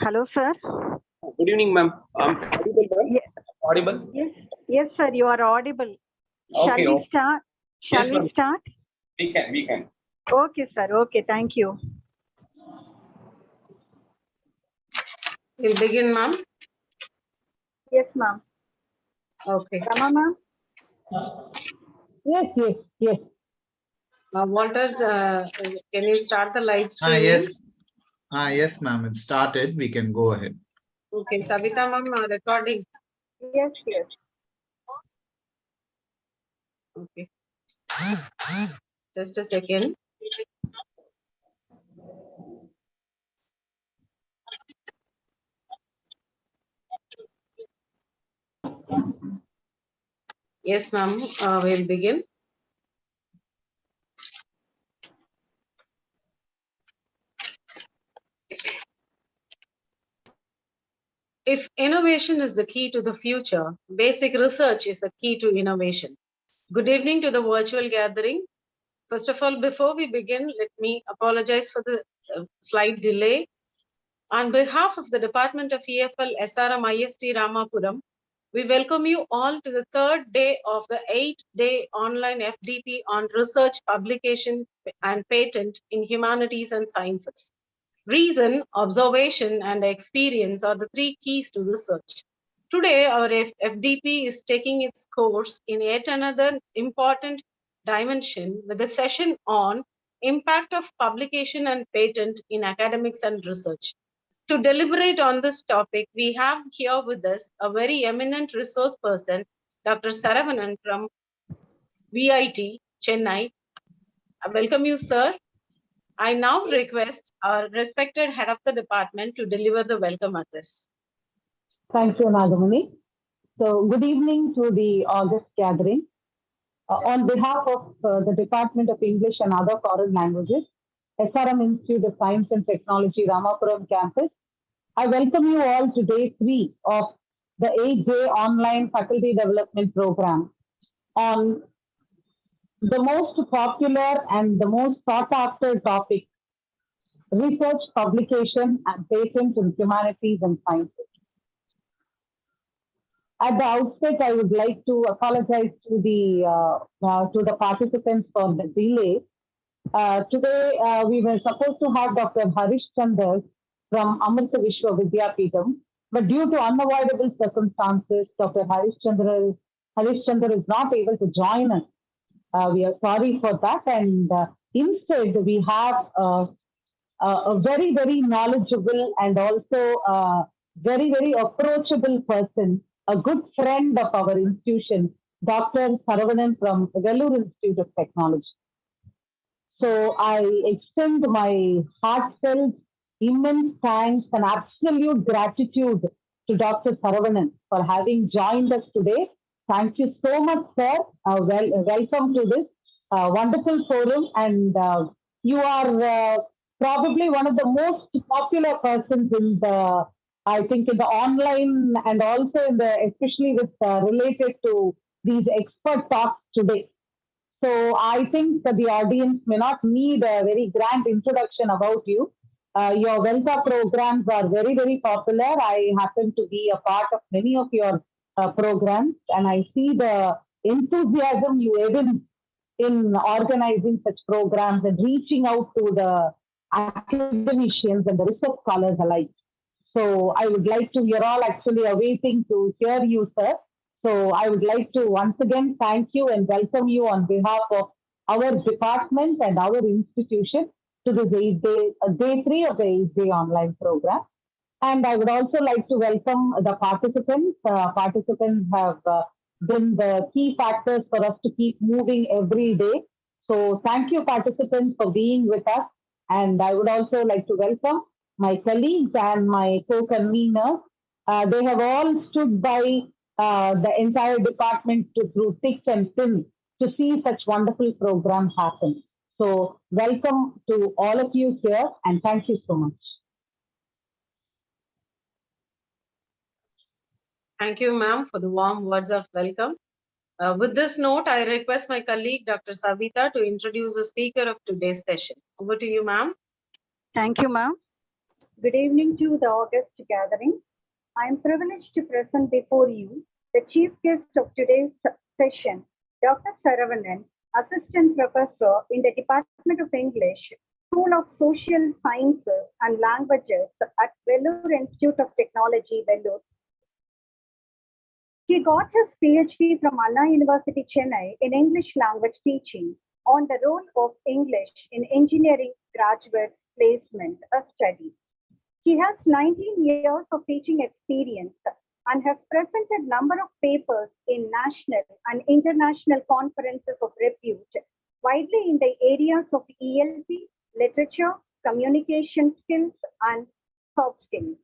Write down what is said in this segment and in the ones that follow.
Hello, sir. Good evening, ma'am. Audible, ma'am? Yes, Audible? yes, sir. You are audible. Okay. Shall we start? Shall Yes, we ma'am. start? We can. Okay, sir. Okay, thank you. We'll begin, ma'am. Yes, ma'am. Okay. Rama, ma'am. Yes. Walter, can you start the live stream? Yes, ma'am. It started. We can go ahead. Okay, Savita, ma'am, recording. Yes. Okay. Just a second. Yes, ma'am. We'll begin. If innovation is the key to the future, basic research is the key to innovation. Good evening to the virtual gathering. First of all, before we begin, let me apologize for the slight delay. On behalf of the Department of EFL SRMIST Ramapuram, we welcome you all to the third day of the 8-day online FDP on research, publication, and patent in humanities and sciences. Reason, observation, and experience are the three keys to research. Today, our FDP is taking its course in yet another important dimension with a session on impact of publication and patent in academics and research. To deliberate on this topic, we have here with us a very eminent resource person, Dr. Saravanan from VIT, Chennai. I welcome you, sir. I now request our respected head of the department to deliver the welcome address. Thank you, Nagamani. So, good evening to the August gathering. On behalf of the Department of English and Other Foreign Languages, SRM Institute of Science and Technology, Ramapuram campus, I welcome you all to day 3 of the 8-day online faculty development program on the most popular and the most sought after topic, research, publication, and patent in humanities and sciences. At the outset, I would like to apologize to the participants for the delay. Today, we were supposed to have Dr. Harish Chandra from Amrita Vishwa Vidyapeetham, but due to unavoidable circumstances, Dr. Harish Chandra is not able to join us. We are sorry for that, and instead we have a very, very knowledgeable and also very, very approachable person, a good friend of our institution, Dr. Saravanan from Vellore Institute of Technology. So I extend my heartfelt, immense thanks and absolute gratitude to Dr. Saravanan for having joined us today. Thank you so much, sir. Welcome to this wonderful forum, and you are probably one of the most popular persons in the, I think, in the online and also in the, especially with related to these expert talks today. So I think that the audience may not need a very grand introduction about you. Your Velta programs are very, very popular. I happen to be a part of many of your programs, and I see the enthusiasm you evince in organizing such programs and reaching out to the academicians and the research scholars alike. So I would like to, you're all actually awaiting to hear you, sir. So I would like to once again thank you and welcome you on behalf of our department and our institution to this day 3 of the 8-day online program. And I would also like to welcome the participants. Participants have been the key factors for us to keep moving every day. So thank you, participants, for being with us. And I would also like to welcome my colleagues and my co-conveners. They have all stood by the entire department through thick and thin to see such wonderful programs happen. So welcome to all of you here, and thank you so much. Thank you, ma'am, for the warm words of welcome. With this note, I request my colleague, Dr. Savita, to introduce the speaker of today's session. Over to you, ma'am. Thank you, ma'am. Good evening to the August gathering. I am privileged to present before you the chief guest of today's session, Dr. Saravanan, Assistant Professor in the Department of English, School of Social Sciences and Languages at Vellore Institute of Technology, Vellore. He got his PhD from Anna University, Chennai in English language teaching on the role of English in engineering graduate placement, a study. He has 19 years of teaching experience and has presented number of papers in national and international conferences of repute, widely in the areas of ELP, literature, communication skills, and soft skills.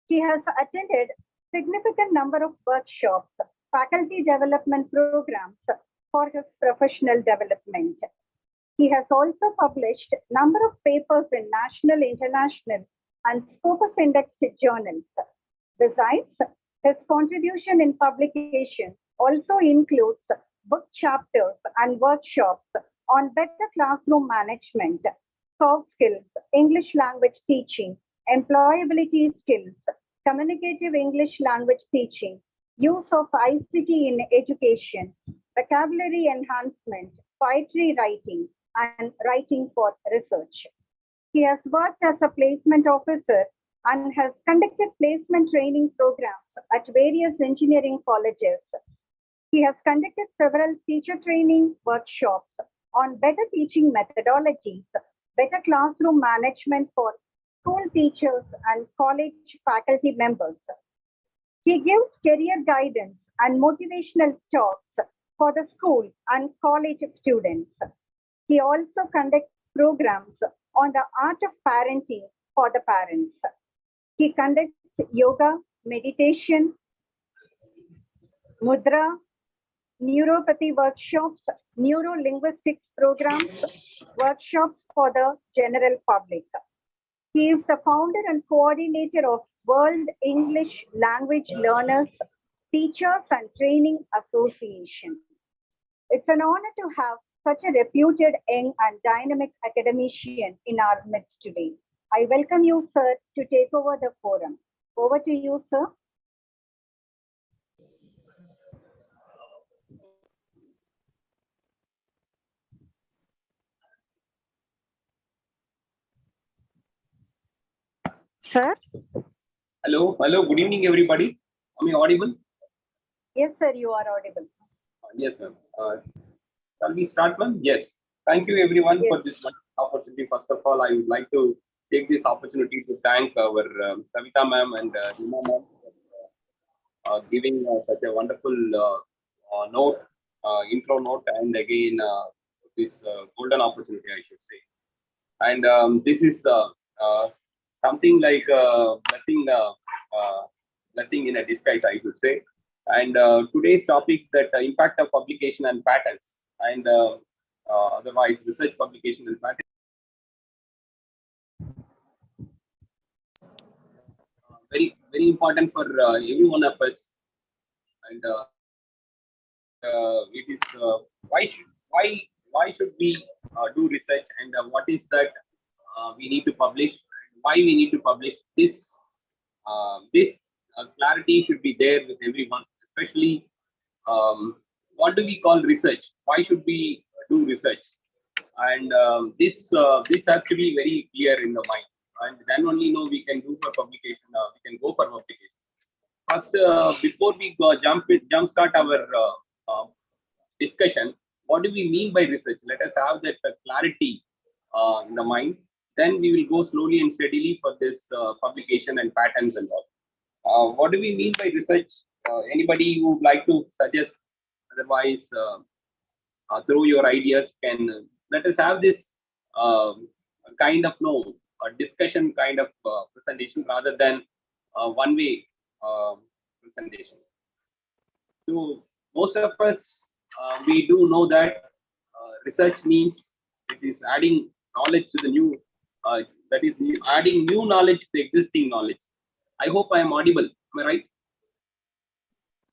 He has attended significant number of workshops, faculty development programs for his professional development. He has also published number of papers in national, international, and Scopus indexed journals. Besides, his contribution in publication also includes book chapters and workshops on better classroom management, soft skills, English language teaching, employability skills, communicative English language teaching, use of ICT in education, vocabulary enhancement, poetry writing, and writing for research. He has worked as a placement officer and has conducted placement training programs at various engineering colleges. He has conducted several teacher training workshops on better teaching methodologies, better classroom management for school teachers and college faculty members. He gives career guidance and motivational talks for the school and college students. He also conducts programs on the art of parenting for the parents. He conducts yoga, meditation, mudra, neuropathy workshops, neuro-linguistics programs, workshops for the general public. He is the founder and coordinator of World English Language Learners, Teachers and Training Association. It's an honor to have such a reputed, young and dynamic academician in our midst today. I welcome you, sir, to take over the forum. Over to you, sir. Sir? Hello, good evening, everybody. Am I audible? Yes, sir, you are audible. Yes, ma'am. Shall we start, ma'am? Yes. Thank you, everyone, Yes. for this opportunity. First of all, I would like to take this opportunity to thank our Savita ma'am and Rima ma'am for giving such a wonderful note, intro note, and again this golden opportunity, I should say. And this is something like blessing in a disguise, I should say. And today's topic, that impact of publication and patents, and otherwise research publication and patents. Very important for every one of us. And it is why should we do research, and what is that we need to publish, and why we need to publish this. This clarity should be there with everyone, especially what do we call research? Why should we do research? And this has to be very clear in the mind, and then only we can do for publication. We can go for publication. First, before we jumpstart our discussion, what do we mean by research? Let us have that clarity in the mind. Then we will go slowly and steadily for this publication and patents and all. What do we mean by research? Anybody who would like to suggest? Otherwise, through your ideas, can let us have this kind of a discussion kind of presentation rather than one-way presentation. So most of us, we do know that research means it is adding knowledge to the new, that is adding new knowledge to the existing knowledge. I hope I am audible. Am I right?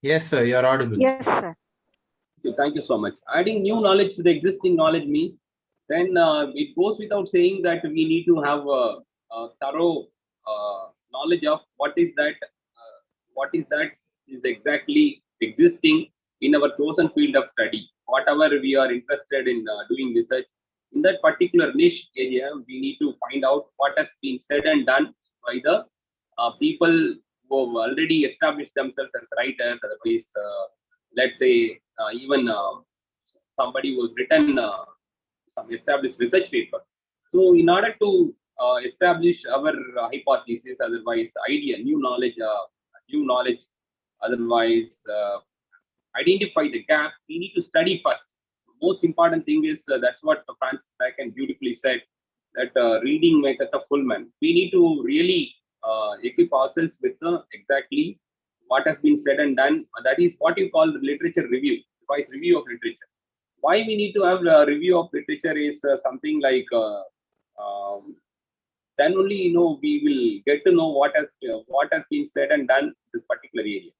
Yes, sir, you're audible. Yes, sir. Thank you so much. Adding new knowledge to the existing knowledge means then it goes without saying that we need to have a thorough knowledge of what is that is exactly existing in our chosen field of study. Whatever we are interested in doing research in that particular niche area, we need to find out what has been said and done by the people who have already established themselves as writers. Otherwise, let's say even somebody who's written some established research paper. So, in order to establish our hypothesis, otherwise idea, new knowledge, otherwise identify the gap, we need to study first. Most important thing is that's what Francis Bacon beautifully said, that reading maketh a full man. We need to really equip ourselves with exactly what has been said and done. That is what you call literature review, twice review of literature. Why we need to have a review of literature is something like then only we will get to know what has been said and done in this particular area.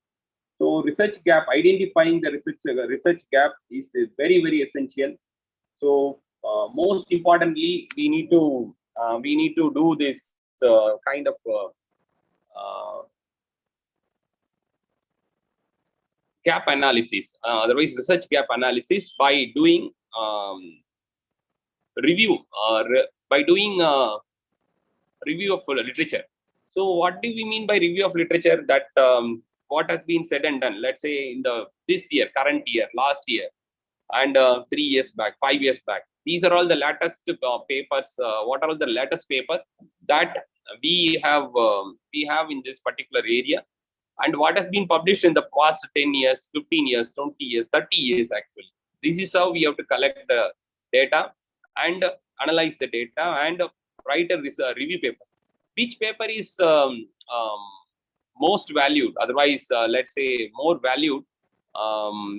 So research gap, identifying the research gap is very, very essential. So most importantly, we need to do this kind of gap analysis, otherwise research gap analysis, by doing review or by doing review of literature. So what do we mean by review of literature? That what has been said and done, let's say in this year, current year, last year, and 3 years back, 5 years back. These are all the latest papers. What are all the latest papers that we have in this particular area, and what has been published in the past 10 years, 15 years, 20 years, 30 years actually. This is how we have to collect the data and analyze the data and write a review paper. Which paper is most valued, otherwise let's say more valued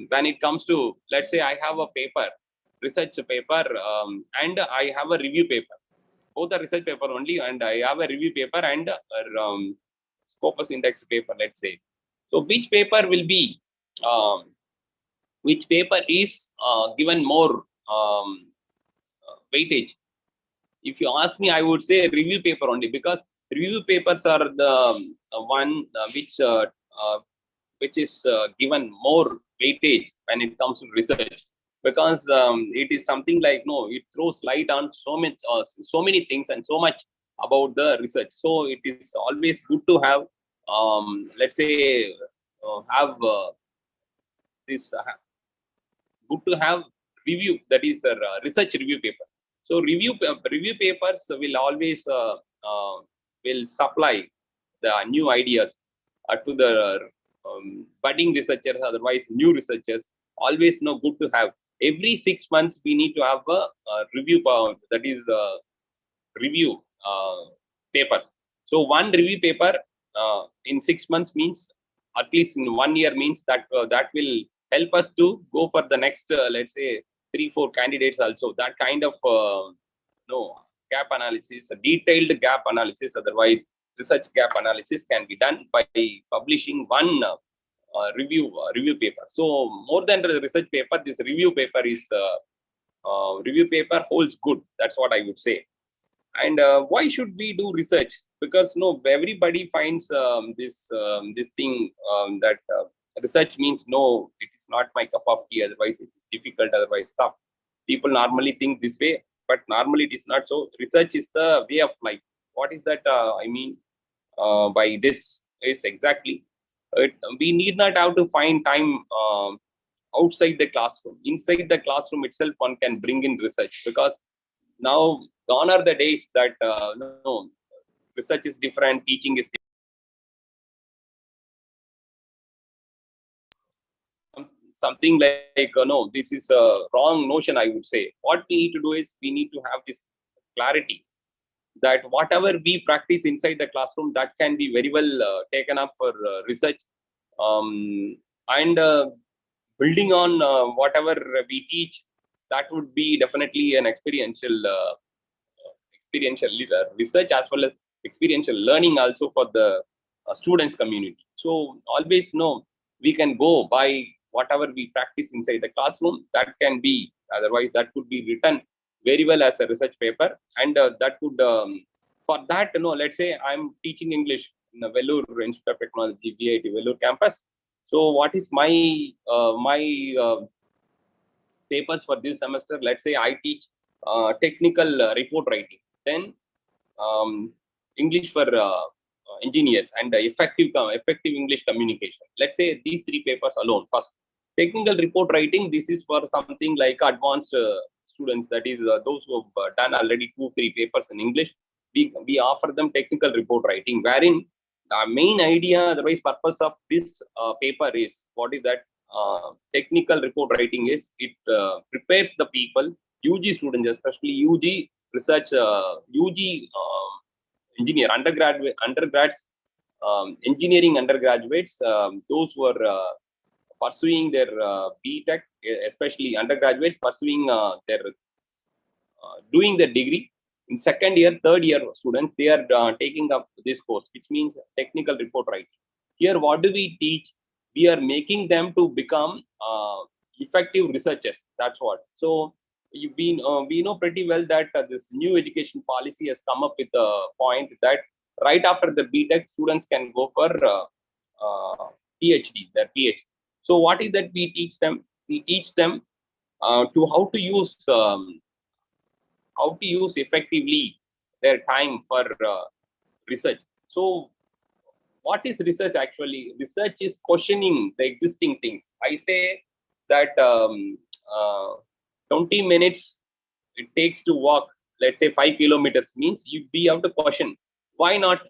when it comes to, let's say I have a paper, research paper, and I have a review paper. Both are research paper only, and I have a review paper and Scopus index paper, let's say. So which paper will be, which paper is given more weightage? If you ask me, I would say review paper only, because review papers are the one which is given more weightage when it comes to research, because it is something like, it throws light on so many things and so much about the research. So it is always good to have, let's say, good to have review, that is research review paper. So review papers will always will supply the new ideas to the budding researchers, otherwise new researchers. Always good to have. Every 6 months we need to have a review, that is review papers. So one review paper in 6 months means, at least in 1 year, means that that will help us to go for the next, let's say, 3-4 candidates also. That kind of gap analysis, detailed gap analysis, otherwise research gap analysis, can be done by publishing one review paper. So more than the research paper, this review paper holds good. That's what I would say. And why should we do research? Because everybody finds this thing that research means, it is not my cup of tea, otherwise it is difficult, otherwise tough. People normally think this way, but normally it is not so. Research is the way of life. What is that I mean by this is exactly, we need not have to find time outside the classroom. Inside the classroom itself, one can bring in research, because now gone are the days that research is different, teaching is different. Something like, this is a wrong notion, I would say. What we need to do is, we need to have this clarity that whatever we practice inside the classroom, that can be very well taken up for research, and building on whatever we teach, that would be definitely an experiential research, as well as experiential learning also for the students community. So always we can go by whatever we practice inside the classroom. That can be, otherwise that could be written very well as a research paper, and that could for that, let's say I'm teaching English in the Vellore Institute of Technology, VIT Vellore campus. So what is my papers for this semester? Let's say I teach technical report writing, then English for engineers, and effective English communication. Let's say these three papers alone. First, technical report writing. This is for something like advanced students. That is those who have done already 2-3 papers in English. We offer them technical report writing, wherein the main idea, otherwise purpose of this paper is what is that technical report writing is. It prepares the people, UG students, especially UG research, UG engineer undergrads, engineering undergraduates, those who are pursuing their BTech, especially undergraduates pursuing their doing their degree in second year, third year students, they are taking up this course, which means technical report writing. Here, what do we teach? We are making them to become effective researchers. That's what. So we know pretty well that this new education policy has come up with a point that right after the BTech, students can go for PhD, their PhD. So what is that we teach them? We teach them to how to use effectively their time for research. So what is research actually? Research is questioning the existing things. I say that 20 minutes it takes to walk, let's say 5 kilometers, means we have to question why not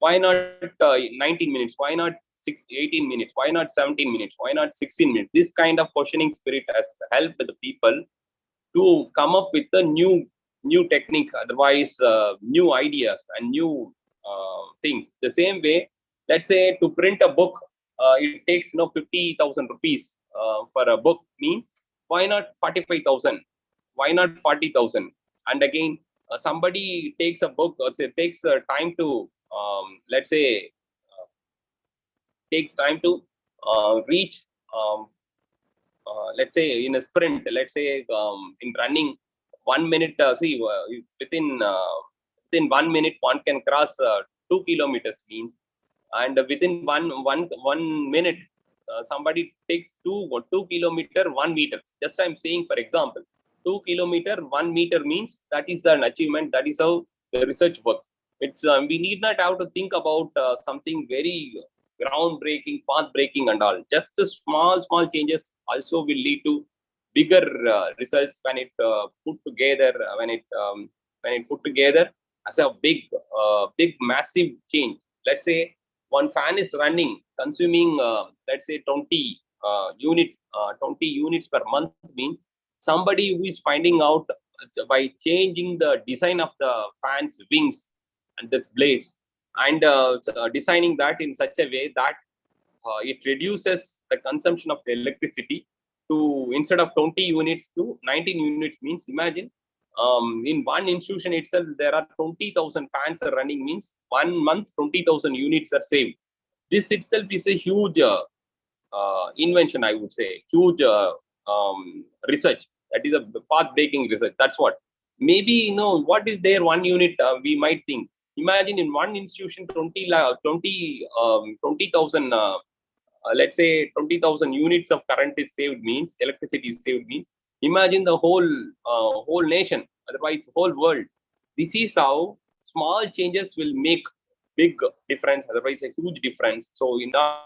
19 minutes, why not 18 minutes, why not 17 minutes, why not 16 minutes. This kind of questioning spirit has helped the people to come up with a new technique, otherwise new ideas and new things. The same way, let's say to print a book, it takes 50,000 rupees for a book, means why not 45,000, why not 40,000? And again, somebody takes a book, or it takes time to let's say takes time to reach let's say in a sprint, let's say in running 1 minute, within 1 minute one can cross 2 kilometers, means, and within one minute somebody takes 2 kilometer 1 meter. Just I'm saying, for example, 2 kilometer 1 meter means that is an achievement. That is how the research works. It's we need not have to think about something very groundbreaking, path-breaking, and all. Just the small changes also will lead to bigger results when it put together. When it put together as a big massive change. Let's say one fan is running, consuming let's say 20 units per month, means somebody who is finding out by changing the design of the fan's wings and the blades, and designing that in such a way that it reduces the consumption of the electricity to, instead of 20 units to 19 units, means imagine in one institution itself there are 20,000 fans are running, means 1 month 20,000 units are saved. This itself is a huge invention, I would say, huge research. That is a path-breaking research. That's what. Maybe what is there 1 unit? We might think. Imagine in one institution 20,000 let's say 20,000 units of current is saved, means electricity is saved, means imagine the whole nation, otherwise whole world. This is how small changes will make big difference, otherwise a huge difference. So in order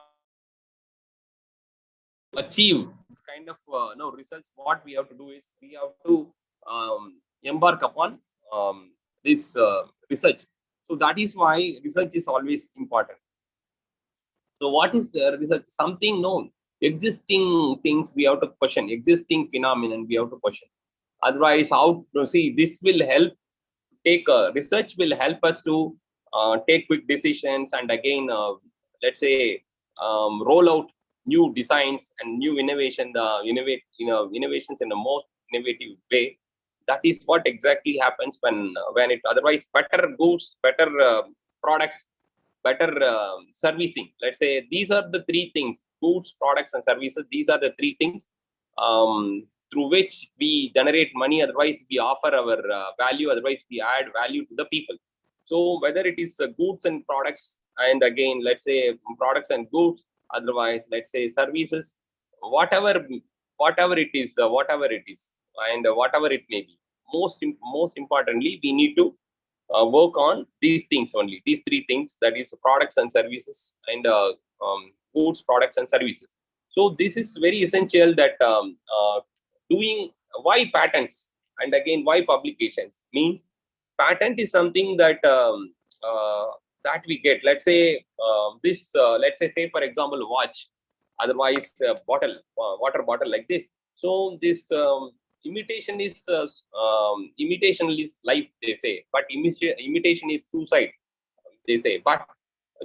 to achieve kind of results, what we have to do is we have to embark upon this research. So that is why research is always important. So what is the research? Something known, existing things we have to question, existing phenomenon we have to question. Otherwise, how to see this will help take research will help us to take quick decisions, and again let's say roll out new designs and new innovations in a most innovative way. That is what exactly happens when it, otherwise better goods, better products, better servicing. Let's say these are the three things: goods, products, and services. These are the three things through which we generate money. Otherwise, we offer our value. Otherwise, we add value to the people. So whether it is goods and products, and again, let's say products and goods, otherwise, let's say services, whatever it is, and whatever it may be. Most importantly, we need to work on these things only, these three things, that is products and services, and goods, products and services. So this is very essential, that doing, why patents, and again, why publications means, patent is something that that we get. Let's say let's say for example, watch, otherwise bottle, water bottle like this. So this imitation is life, they say, but imitation is suicide, they say. But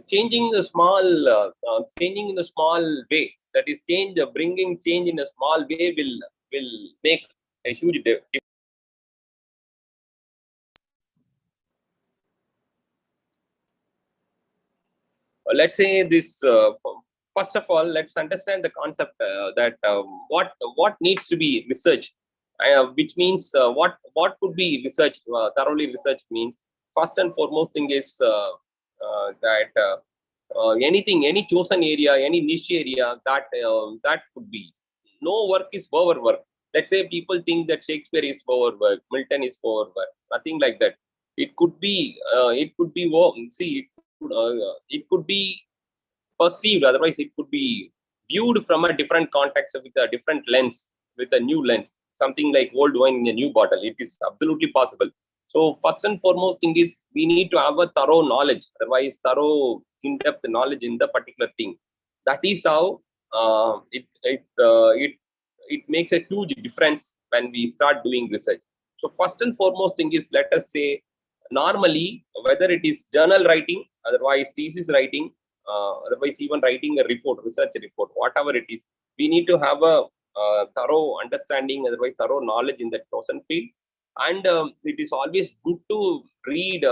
changing the small changing in a small way, that is bringing change in a small way, will make a huge difference. Let's say this, first of all, let's understand the concept, that what needs to be researched, which means, what could be researched, thoroughly researched means, first and foremost thing is, that any chosen area, any niche area, that could be, no work is overwork. Let's say people think that Shakespeare is overwork, Milton is overwork, nothing like that. See, it could be perceived, otherwise it could be viewed from a different context, with a different lens, with a new lens, something like old wine in a new bottle. It is absolutely possible. So first and foremost thing is, we need to have a thorough knowledge, otherwise thorough in-depth knowledge in the particular thing. That is how it makes a huge difference when we start doing research. So first and foremost thing is, let us say, normally, whether it is journal writing, otherwise thesis writing, otherwise even writing a report, research report, whatever it is, we need to have a thorough understanding, otherwise thorough knowledge in that chosen field. And it is always good to read,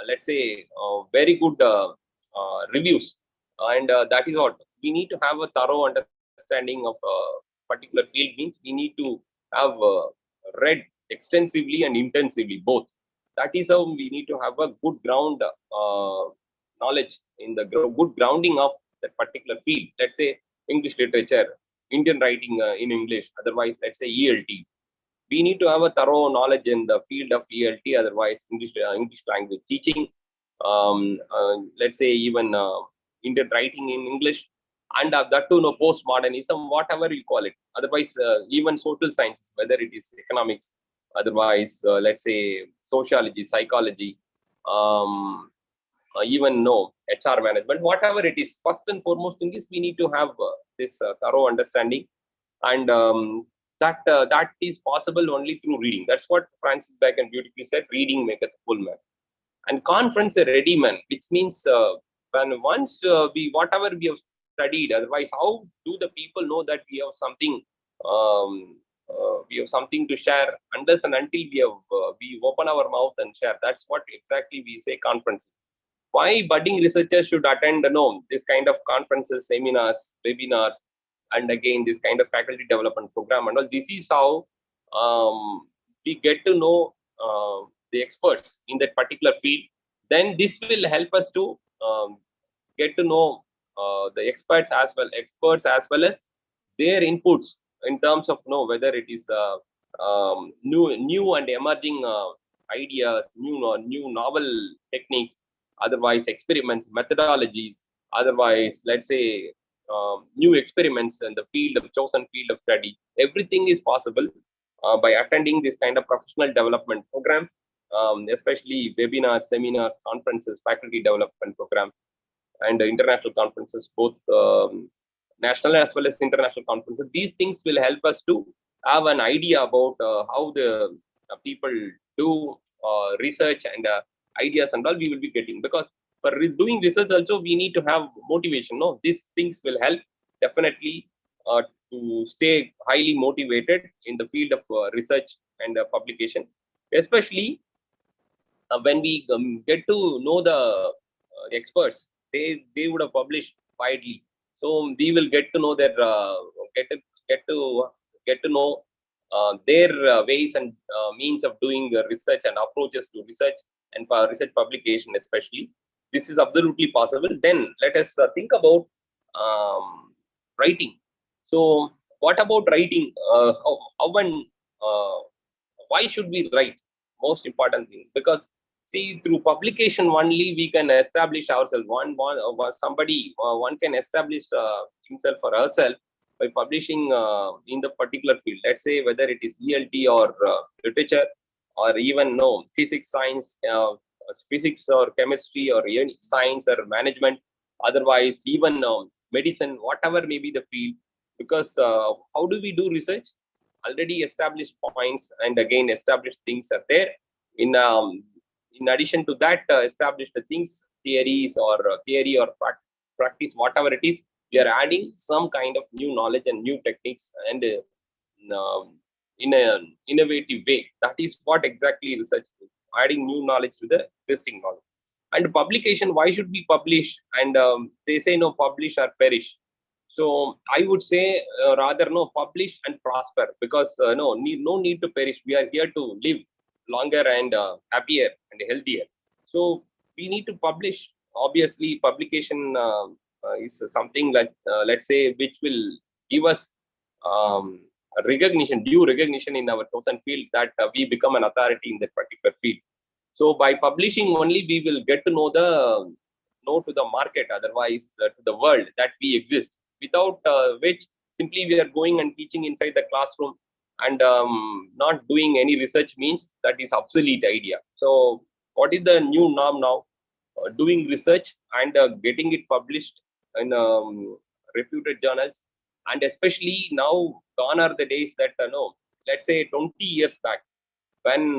let's say, very good reviews. And that is what we need to have, a thorough understanding of a particular field means, we need to have read extensively and intensively, both. That is how we need to have a good ground knowledge in the good grounding of that particular field. Let's say English literature, Indian writing in English, otherwise let's say ELT. We need to have a thorough knowledge in the field of ELT, otherwise English language teaching, let's say even Indian writing in English, and that to know postmodernism, whatever you call it. Otherwise, even social sciences, whether it is economics, otherwise let's say sociology, psychology, even HR management, whatever it is. First and foremost thing is, we need to have this thorough understanding, and that is possible only through reading. That's what Francis Bacon beautifully said: reading maketh a full man, and conference a ready man, which means when once whatever we have studied, otherwise how do the people know that we have something to share, unless and until we open our mouth and share. That's what exactly we say conference. Why budding researchers should attend this kind of conferences, seminars, webinars, and again this kind of faculty development program and all. This is how we get to know the experts in that particular field. Then this will help us to get to know the experts as well as their inputs, in terms of whether it is new and emerging ideas, new novel techniques, otherwise experiments, methodologies, otherwise let's say new experiments in the chosen field of study. Everything is possible by attending this kind of professional development program, especially webinars, seminars, conferences, faculty development program, and international conferences, both national as well as international conferences. These things will help us to have an idea about how the people do research, and ideas and all we will be getting. Because for doing research also, we need to have motivation. These things will help definitely to stay highly motivated in the field of research and publication, especially when we get to know the experts. They would have published widely, so we will get to know their get to know their ways and means of doing research and approaches to research and research publication especially. This is absolutely possible. Then let us think about writing. So what about writing? How and why should we write? Most important thing, because see, through publication only we can establish ourselves. One can establish himself or herself by publishing in the particular field. Let's say whether it is ELT or literature, or even no physics, science, physics or chemistry, or even science or management. Otherwise, even medicine, whatever may be the field. Because how do we do research? Already established points and again established things are there. In addition to that, established things, theories or theory or practice, whatever it is, we are adding some kind of new knowledge and new techniques and in an innovative way. That is what exactly research is, adding new knowledge to the existing knowledge. And publication, why should we publish? And they say no, publish or perish. So I would say rather no, publish and prosper, because no need to perish. We are here to live longer and happier and healthier. So we need to publish. Obviously, publication is something like let's say which will give us due recognition in our chosen field, that we become an authority in that particular field. So by publishing only, we will get to know to the market, otherwise to the world that we exist. Without which simply we are going and teaching inside the classroom and not doing any research means that is obsolete idea. So what is the new norm now? Doing research and getting it published in reputed journals. And especially now, gone are the days that no, let's say 20 years back, when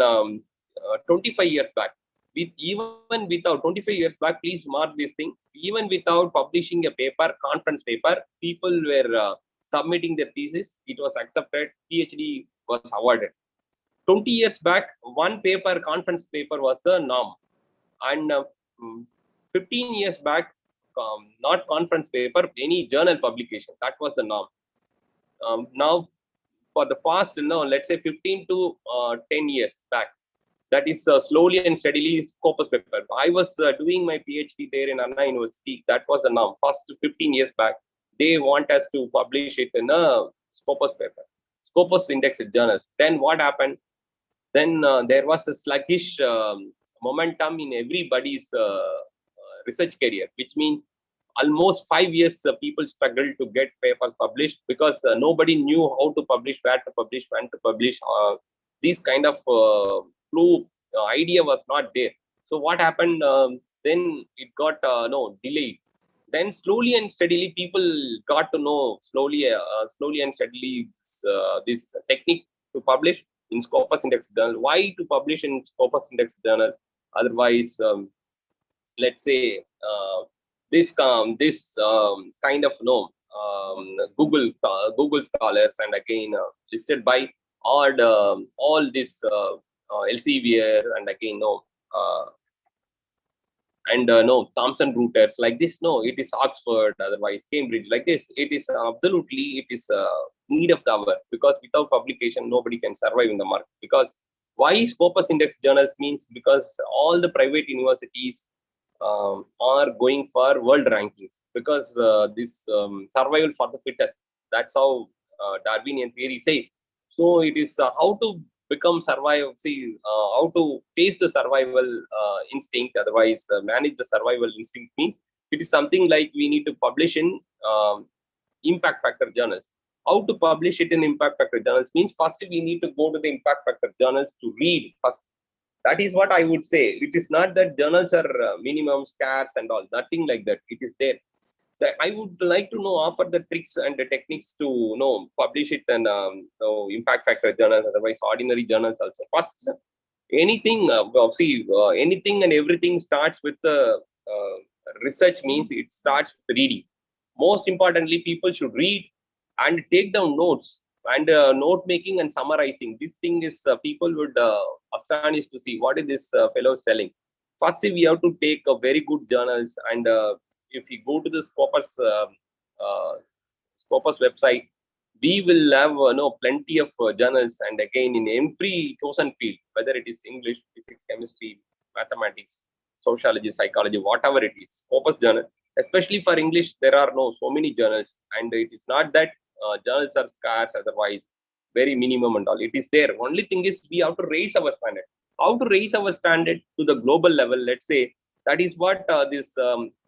25 years back, even without 25 years back, please mark this thing, even without publishing a paper, conference paper, people were submitting their thesis, it was accepted, PhD was awarded. 20 years back, one paper, conference paper was the norm. And 15 years back, not conference paper, any journal publication, that was the norm. Now, for the past, let's say 15 to 10 years back, that is slowly and steadily Scopus paper. I was doing my PhD there in Anna University. That was the norm. First 15 years back, they want us to publish it in a Scopus paper, Scopus indexed journals. Then what happened? Then there was a sluggish momentum in everybody's research career, which means almost 5 years people struggled to get papers published, because nobody knew how to publish, where to publish, when to publish. These kind of idea was not there. So what happened? Then it got delayed. Then slowly and steadily people got to know slowly and steadily this technique to publish in Scopus Index Journal. Why to publish in Scopus Index Journal? Otherwise, let's say this kind of Google scholars, and again listed by all this Elsevier, and again Thomson Reuters, like this. No, it is Oxford, otherwise Cambridge, like this. It is absolutely, it is need of the hour, because without publication nobody can survive in the market. Because why Scopus Index journals means, because all the private universities are going for world rankings, because this survival for the fittest. That's how Darwinian theory says. So it is how to become survive. See how to face the survival instinct. Otherwise, manage the survival instinct means it is something like we need to publish in impact factor journals. How to publish it in impact factor journals means first we need to go to the impact factor journals to read first. That is what I would say. It is not that journals are minimum, scarce and all. Nothing like that. It is there. So I would like to offer the tricks and the techniques to publish it in impact factor journals. Otherwise, ordinary journals also. First, anything. Anything and everything starts with the research. Means it starts with reading. Most importantly, people should read and take down notes. And note making and summarizing, this thing is people would astonish to see what is this fellow is telling. First, we have to take a very good journals, and if you go to the Scopus website, we will have plenty of journals, and again in every chosen field, whether it is English, physics, chemistry, mathematics, sociology, psychology, whatever it is, Scopus journal. Especially for English, there are so many journals, and it is not that journals are scarce, otherwise very minimum and all. It is there. Only thing is we have to raise our standard. How to raise our standard to the global level? Let's say that is what these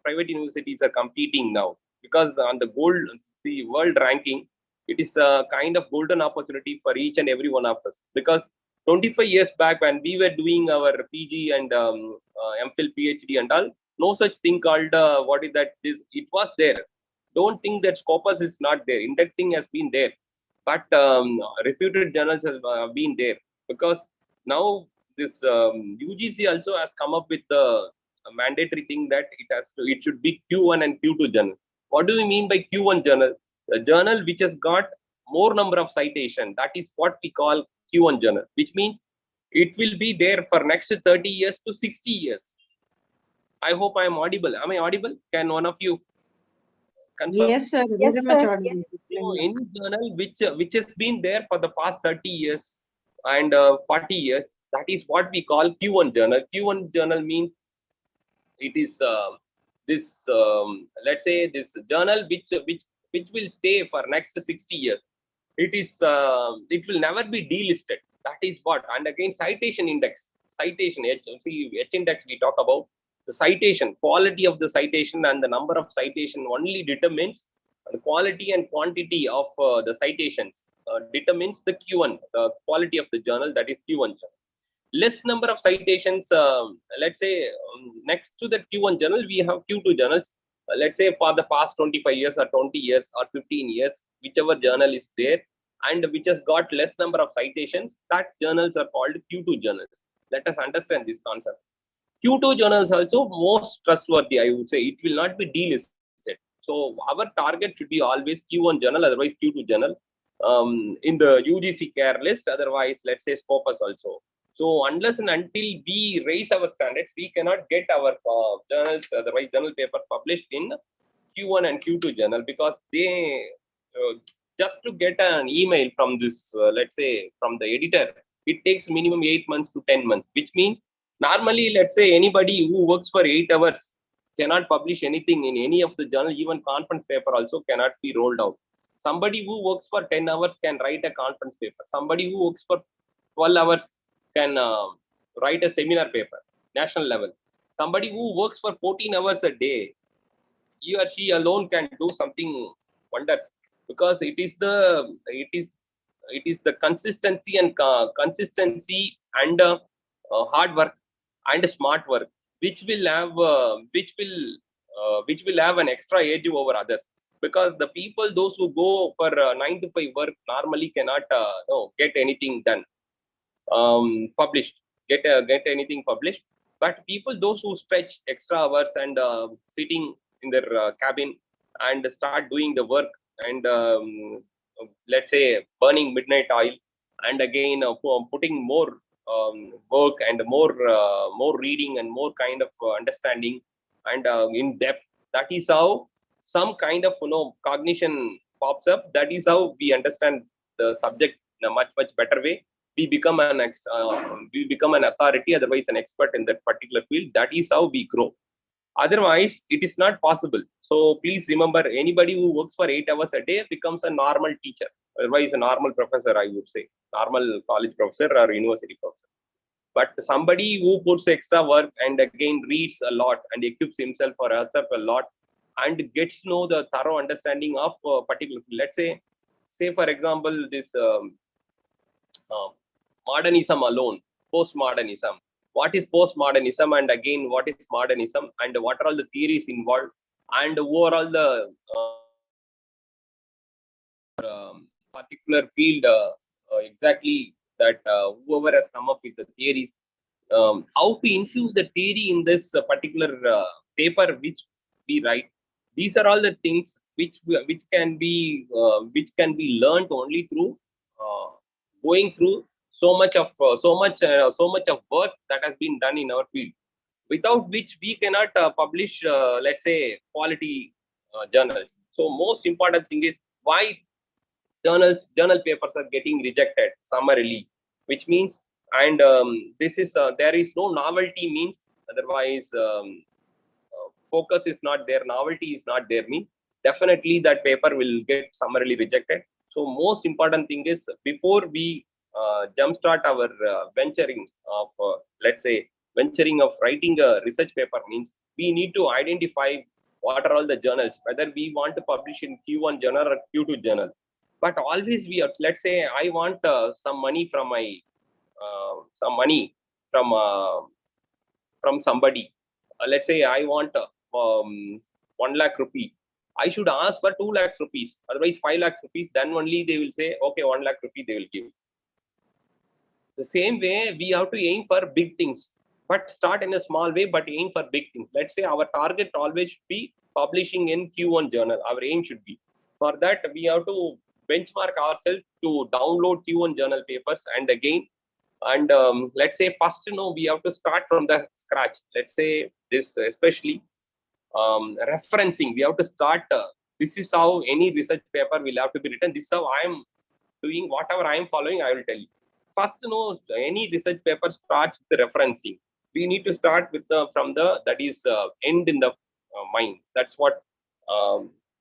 private universities are competing now, because on the world ranking, it is a kind of golden opportunity for each and every one of us. Because 25 years back, when we were doing our PG and MPhil, PhD and all, no such thing called what is that? It was there. Don't think that Scopus is not there. Indexing has been there, but reputed journals have been there, because now this UGC also has come up with a mandatory thing that it should be Q1 and Q2 journal. What do we mean by Q1 journal? The journal which has got more number of citation, that is what we call Q1 journal, which means it will be there for next 30 years to 60 years. I hope I am audible. Am I audible? Can one of you confirm? Yes, sir. Yes, Very much sir. audible. So any journal which has been there for the past 30 years and 40 years, that is what we call Q1 journal. Q1 journal means it is this let's say this journal which will stay for next 60 years. It will never be delisted. That is what. And again, citation index, citation H index, we talk about the citation, quality of the citation, and the number of citation only determines the quality and quantity of the citations, determines the Q1, the quality of the journal, that is Q1 journal. Less number of citations, let's say next to the Q1 journal, we have Q2 journals. Let's say for the past 25 years or 20 years or 15 years, whichever journal is there and which has got less number of citations, that journals are called Q2 journals. Let us understand this concept. Q2 journals also most trustworthy, I would say. It will not be delisted. So our target should be always Q1 journal, otherwise Q2 journal in the UGC care list, otherwise let's say Scopus also. So unless and until we raise our standards, we cannot get our journals, otherwise journal paper published in Q1 and Q2 journal, because they just to get an email from this, let's say from the editor, it takes minimum 8 months to 10 months, which means normally, let's say anybody who works for 8 hours cannot publish anything in any of the journal. Even conference paper also cannot be rolled out. Somebody who works for 10 hours can write a conference paper. Somebody who works for 12 hours can write a seminar paper, national level. Somebody who works for 14 hours a day, he or she alone can do something wonders, because it is the consistency and hard work and smart work which will have an extra edge over others. Because the people, those who go for 9 to 5 work, normally cannot get anything done, published, get anything published. But people, those who stretch extra hours and sitting in their cabin and start doing the work and let's say burning midnight oil, and again putting more work and more reading and more kind of understanding and in depth, that is how some kind of cognition pops up. That is how we understand the subject in a much better way. We become an authority, otherwise an expert in that particular field. That is how we grow. Otherwise, it is not possible. So please remember, anybody who works for 8 hours a day becomes a normal teacher. Otherwise, a normal professor, I would say, normal college professor or university professor. But somebody who puts extra work and again reads a lot and equips himself or herself a lot and gets to know the thorough understanding of a particular field. Let's say for example, this modernism alone, postmodernism. What is postmodernism, and again what is modernism, and what are all the theories involved, and overall the particular field exactly that whoever has come up with the theories, how to infuse the theory in this particular paper which we write. These are all the things which can be learned only through going through so much of work that has been done in our field, without which we cannot publish let's say quality journals. So most important thing is why journal papers are getting rejected summarily, which means, and this is there is no novelty means, otherwise focus is not there, novelty is not there, means definitely that paper will get summarily rejected. So most important thing is, before we jumpstart our venturing of let's say venturing of writing a research paper, means we need to identify what are all the journals, whether we want to publish in Q1 journal or Q2 journal. But always we are, let's say I want some money from my some money from somebody. Let's say I want 1 lakh rupee. I should ask for 2 lakhs rupees, otherwise 5 lakhs rupees. Then only they will say, okay, 1 lakh rupee they will give. The same way, we have to aim for big things, but start in a small way, but aim for big things. Let's say our target always should be publishing in Q1 journal. Our aim should be. For that, we have to benchmark ourselves to download Q1 journal papers. And again, and let's say first, we have to start from the scratch. Let's say this, especially referencing, we have to start. This is how any research paper will have to be written. This is how I am doing. Whatever I am following, I will tell you. First, any research paper starts with the referencing. We need to start with from the, that is end in the mind. That's what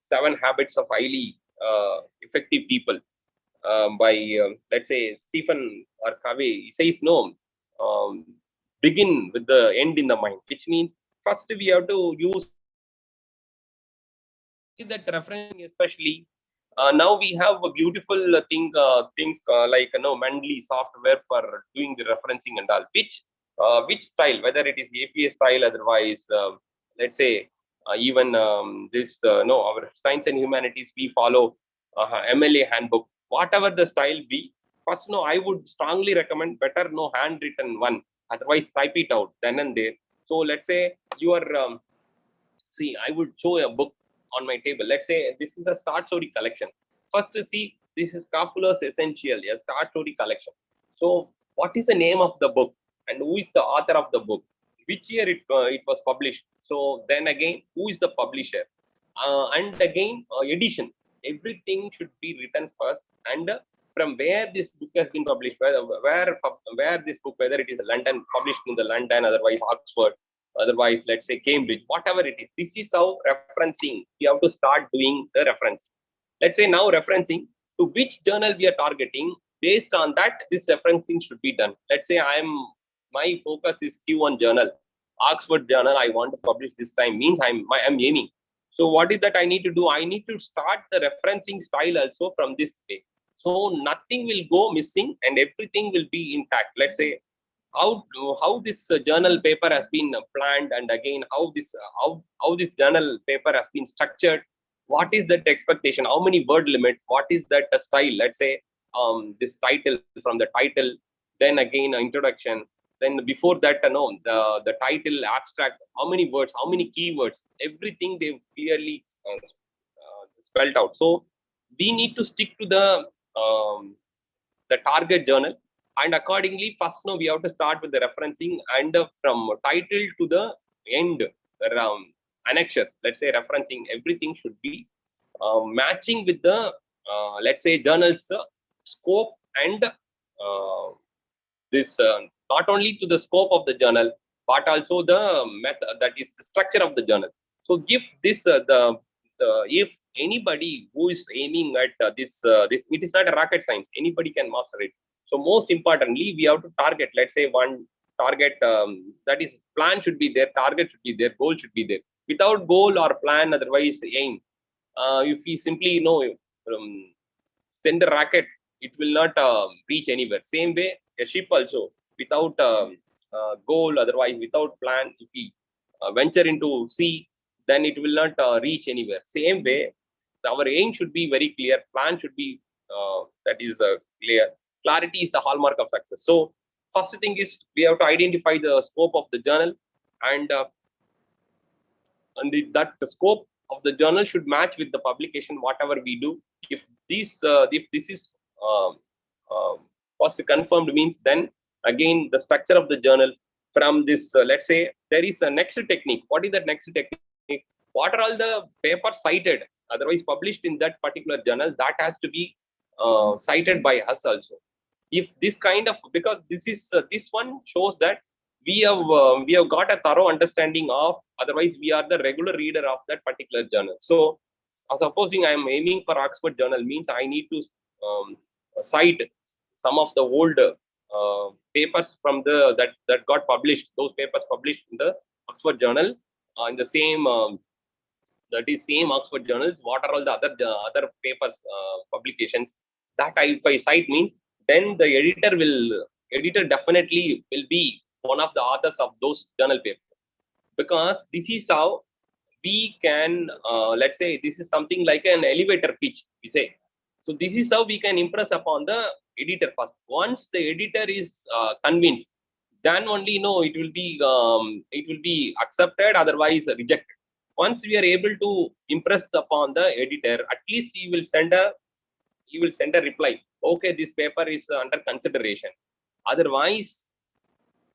7 Habits of Highly Effective People by let's say Stephen or Covey, he says no. Begin with the end in the mind, which means first we have to use that referencing, especially. Now we have a beautiful things like Mendeley software for doing the referencing and all. Which style, whether it is APA style, otherwise let's say even this our science and humanities, we follow MLA handbook. Whatever the style be, first I would strongly recommend better handwritten one. Otherwise type it out then and there. So let's say you are see, I would show a book on my table. Let's say this is a short story collection. First, see, this is Kapula's Essential, a short story collection. So, what is the name of the book and who is the author of the book? Which year it was published? So, then again, who is the publisher? And again, edition. Everything should be written first, and from where this book has been published, where this book, whether it is London, published in the London, otherwise Oxford, otherwise let's say Cambridge, whatever it is. This is how referencing, we have to start doing the reference. Let's say now referencing to which journal we are targeting, based on that this referencing should be done. Let's say my focus is Q1 journal, Oxford journal I want to publish this time, means I'm aiming. So what is that I need to do? I need to start the referencing style also from this way, so nothing will go missing and everything will be intact. Let's say how this journal paper has been planned, and again how this journal paper has been structured. What is that expectation? How many word limit? What is that style? Let's say this title, from the title, then again introduction, then before that the title, abstract, how many words, how many keywords, everything they've clearly spelled out. So we need to stick to the target journal. And accordingly, first we have to start with the referencing, and from title to the end, around annexures, let's say referencing, everything should be matching with the let's say journal's scope, and this not only to the scope of the journal, but also the method, that is the structure of the journal. So if this if anybody who is aiming at this, it is not a rocket science, anybody can master it. So most importantly, we have to target, let's say one target, that is plan should be there, target should be there, goal should be there. Without goal or plan, otherwise aim, if we simply send a rocket, it will not reach anywhere. Same way, a ship also, without goal, otherwise without plan, if we venture into sea, then it will not reach anywhere. Same way, our aim should be very clear, plan should be that is clear. Clarity is the hallmark of success. So first thing is we have to identify the scope of the journal, and that the scope of the journal should match with the publication, whatever we do. If this is first confirmed, means then again the structure of the journal. From this, let's say there is a next technique. What is that next technique? What are all the papers cited, otherwise published in that particular journal? That has to be cited by us also. If this kind of, because this is this one shows that we have got a thorough understanding of, otherwise we are the regular reader of that particular journal. So supposing I am aiming for Oxford journal means I need to cite some of the old papers from the that got published, those papers published in the Oxford journal in the same that is same Oxford journals. What are all the other papers publications that if I cite means, then the editor definitely will be one of the authors of those journal papers, because this is how we can let's say this is something like an elevator pitch, we say. So this is how we can impress upon the editor first. Once the editor is convinced, then only it will be accepted, otherwise rejected. Once we are able to impress upon the editor, at least he will send a reply. Okay, this paper is under consideration. Otherwise,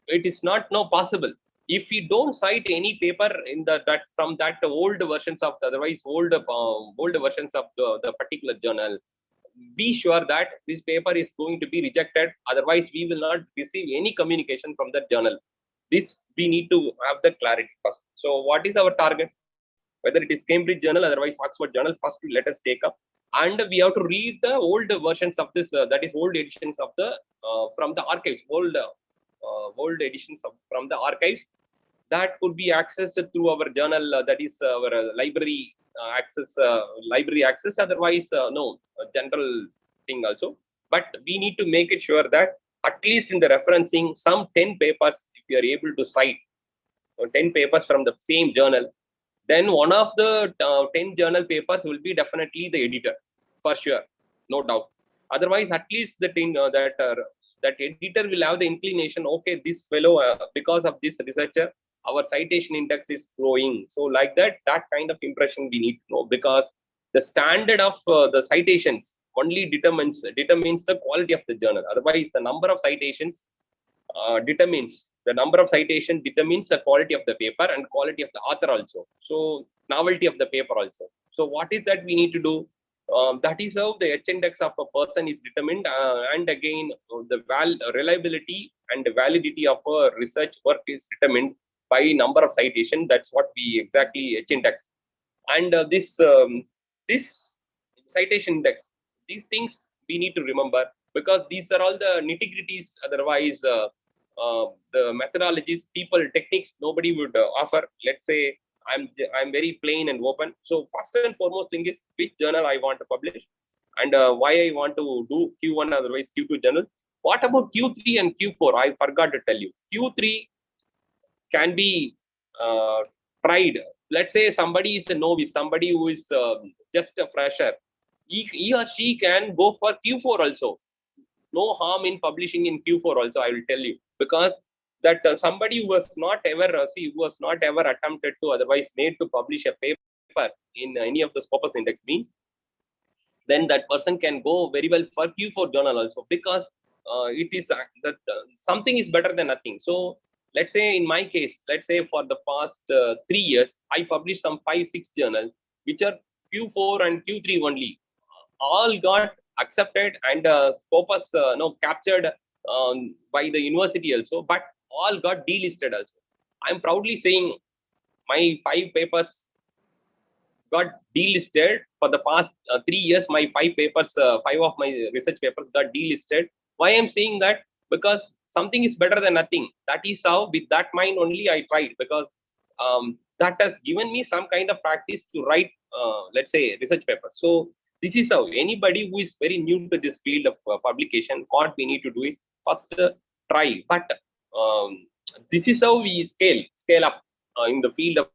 it is not possible. If we don't cite any paper in that from that old versions of otherwise old versions of the particular journal, be sure that this paper is going to be rejected. Otherwise, we will not receive any communication from that journal. This we need to have the clarity first. So, what is our target? Whether it is Cambridge Journal, otherwise Oxford Journal, first let us take up, and we have to read the old versions of this. That is old editions of the from the archives, old editions from the archives that could be accessed through our journal. That is our library access. Otherwise, no general thing also. But we need to make it sure that at least in the referencing some 10 papers, if you are able to cite 10 papers from the same journal, then one of the 10 journal papers will be definitely the editor, for sure, no doubt. Otherwise, at least that editor will have the inclination, okay, this fellow, because of this researcher, our citation index is growing. So like that kind of impression we need to know, because the standard of the citations only determines the quality of the journal. Otherwise, the number of citations determines the quality of the paper and quality of the author also. So novelty of the paper also. So what is that we need to do? That is how the H index of a person is determined, and again the reliability and the validity of a research work is determined by number of citation. That's what we exactly H index. And this citation index, these things we need to remember, because these are all the nitty-gritties. Otherwise, the methodologies, people, techniques, nobody would offer. Let's say I'm very plain and open. So first and foremost thing is which journal I want to publish, and why I want to do Q1, otherwise Q2 journal. What about Q3 and Q4? I forgot to tell you. Q3 can be tried. Let's say somebody is a novice, somebody who is just a fresher. He or she can go for Q4 also. No harm in publishing in Q4 also, I will tell you, because that somebody who was not ever attempted to, otherwise made to publish a paper in any of the Scopus index means, then that person can go very well for Q4 journal also, because it is that something is better than nothing. So let's say in my case, let's say for the past 3 years, I published some 5-6 journals, which are Q4 and Q3 only. All got accepted and Scopus captured by the university also, but all got delisted also. I'm proudly saying my 5 papers got delisted for the past 3 years. My 5 papers, 5 of my research papers got delisted. Why I'm saying that? Because something is better than nothing. That is how, with that mind only, I tried, because that has given me some kind of practice to write, let's say, research papers. So this is how anybody who is very new to this field of publication, what we need to do is first try. But this is how we scale up in the field of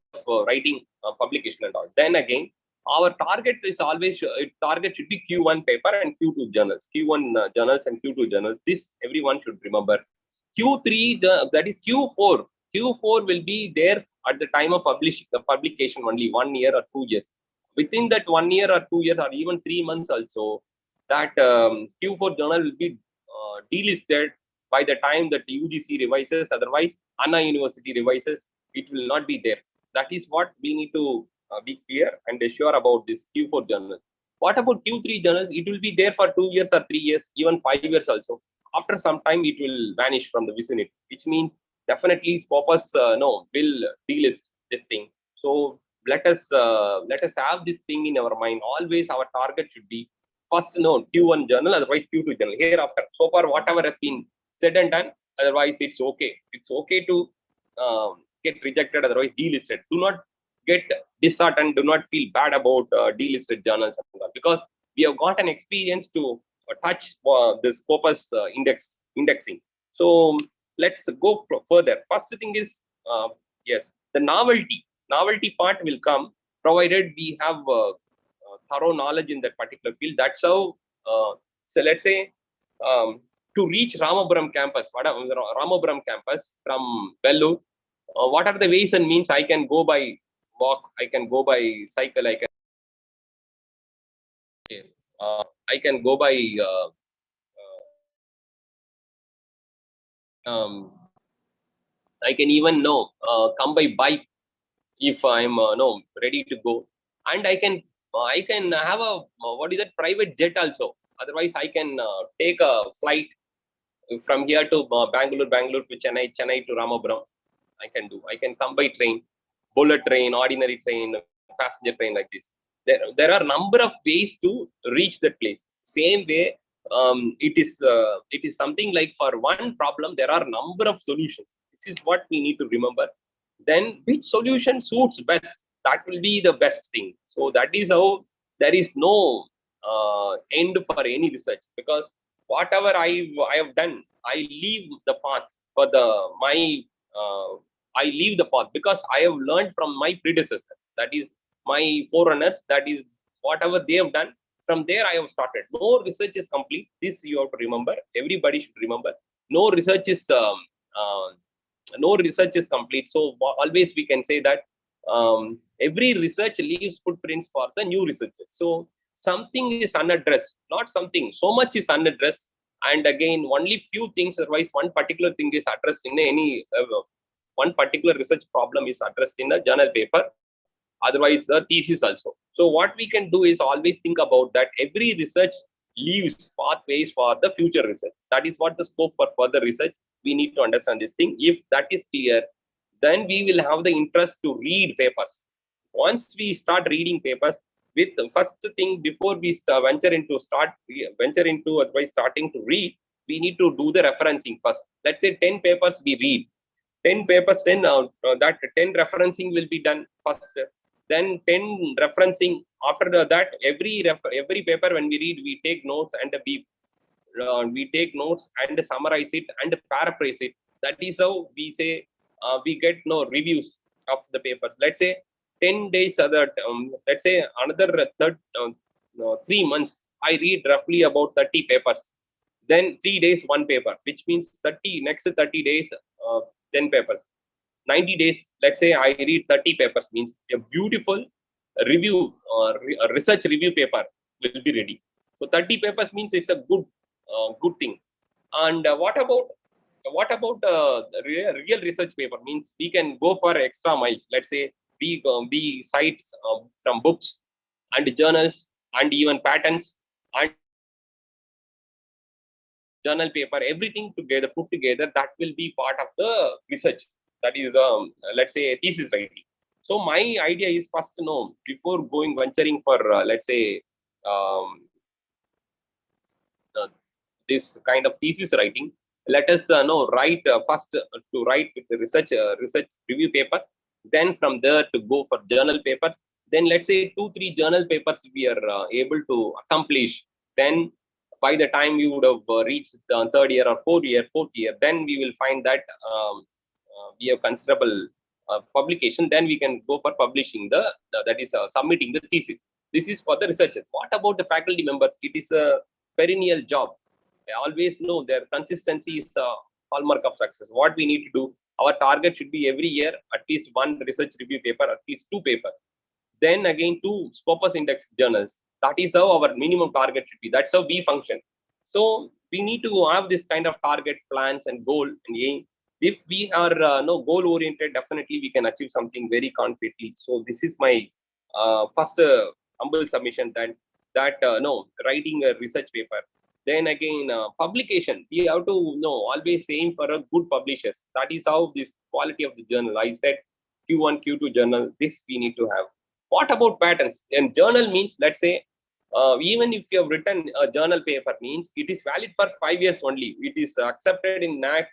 writing publication and all. Then again, our target is always target should be Q1 paper and Q2 journals, Q1 journals and Q2 journals. This everyone should remember. Q3, that is Q4. Q4 will be there at the time of publication only, 1 year or 2 years. Within that 1 year or 2 years or even 3 months also, that Q4 journal will be delisted by the time that UGC revises. Otherwise, Anna University revises, it will not be there. That is what we need to be clear and sure about this Q4 journal. What about Q3 journals? It will be there for 2 years or 3 years, even 5 years also. After some time, it will vanish from the vicinity, which means definitely Scopus no will delist this thing. So let us have this thing in our mind. Always our target should be first Q1 journal, otherwise Q2 journal. Hereafter, so far whatever has been said and done, otherwise it's okay. It's okay to get rejected, otherwise delisted. Do not get disheartened. Do not feel bad about delisted journals because we have got an experience to touch the Scopus indexing. So let's go further. First thing is yes, the novelty part will come provided we have thorough knowledge in that particular field. That's how so let's say to reach Ramapuram campus from Vellore, what are the ways and means? I can go by walk, I can go by cycle, I can go by I can even come by bike if I'm ready to go, and I can have a private jet also. Otherwise, I can take a flight from here to Bangalore to Chennai to Ramapuram. I can come by train, bullet train, ordinary train, passenger train, like this. There are number of ways to reach that place. Same way, it is something like for one problem there are number of solutions. This is what we need to remember. Then which solution suits best, that will be the best thing. So that is how there is no end for any research, because whatever I have done, I leave the path for I leave the path because I have learned from my predecessor, that is my forerunners, that is whatever they have done, from there I have started. No research is complete. This you have to remember. Everybody should remember. No research is complete. So always we can say that every research leaves footprints for the new researchers. So something is unaddressed, not something, so much is unaddressed. And again, only few things, otherwise one particular thing is addressed in any one particular research problem is addressed in a journal paper, otherwise the thesis also. So what we can do is always think about that every research leaves pathways for the future research. That is what the scope for further research. We need to understand this thing. If that is clear, then we will have the interest to read papers. Once we start reading papers, with the first thing before we venture into otherwise starting to read, we need to do the referencing first. Let's say 10 papers we read. 10 papers, that 10 referencing will be done first. Then 10 referencing. After that, every paper when we read, we take notes and we take notes and summarize it and paraphrase it. That is how we say we get reviews of the papers. Let's say 10 days let's say another 3 months, I read roughly about 30 papers. Then 3 days, 1 paper, which means next 30 days, 10 papers. 90 days, let's say I read 30 papers, means a beautiful review or research review paper will be ready. So 30 papers means it's a good thing. And what about real research paper? Means we can go for extra miles. Let's say we cite from books and journals and even patents and journal paper, everything together, put together, that will be part of the research. That is, let's say, thesis writing. So my idea is first to know, before venturing for, let's say, this kind of thesis writing, let us write first to write with the research review papers. Then from there to go for journal papers. Then let's say 2-3 journal papers we are able to accomplish. Then by the time you would have reached the 3rd year or 4th year, then we will find that we have considerable publication. Then we can go for publishing that is submitting the thesis. This is for the researchers. What about the faculty members? It is a perennial job. I always know their consistency is a hallmark of success. What we need to do, our target should be every year at least 1 research review paper, at least 2 papers. Then again 2 Scopus index journals. That is how our minimum target should be. That's how we function. So we need to have this kind of target plans and goal and aim. If we are goal oriented, definitely we can achieve something very concretely. So this is my first humble submission, that that no, writing a research paper. Then again, publication. We have to always aim for a good publishers. That is how this quality of the journal. I said Q1, Q2 journal. This we need to have. What about patents? And journal means, let's say, even if you have written a journal paper, means it is valid for 5 years only. It is accepted in NAC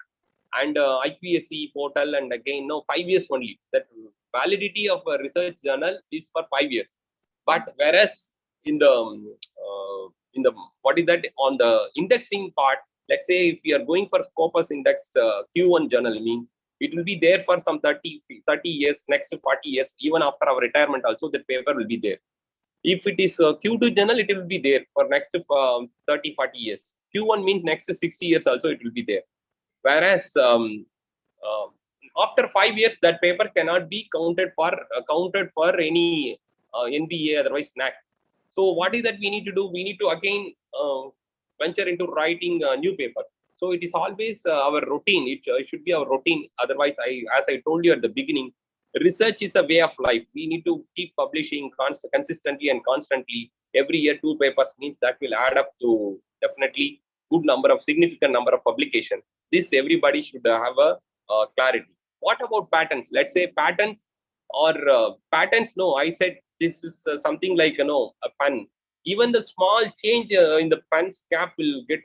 and IPSC portal, and again, no, 5 years only. That validity of a research journal is for 5 years. But whereas in the what is that, on the indexing part, let's say if we are going for Scopus indexed Q1 journal, mean it will be there for some 30 years, next 40 years, even after our retirement also that paper will be there. If it is Q2 journal, it will be there for next 30, 40 years. Q1 means next 60 years also it will be there. Whereas after 5 years, that paper cannot be counted for any NBA, otherwise NAC. So what is that we need to do? We need to again venture into writing a new paper. So it is always our routine. It should be our routine. Otherwise, as I told you at the beginning, research is a way of life. We need to keep publishing consistently and constantly. Every year, 2 papers means that will add up to definitely significant number of publication. This everybody should have a clarity. What about patents? Let's say patents or patents. No, I said this is something like a pen. Even the small change in the pen's cap will get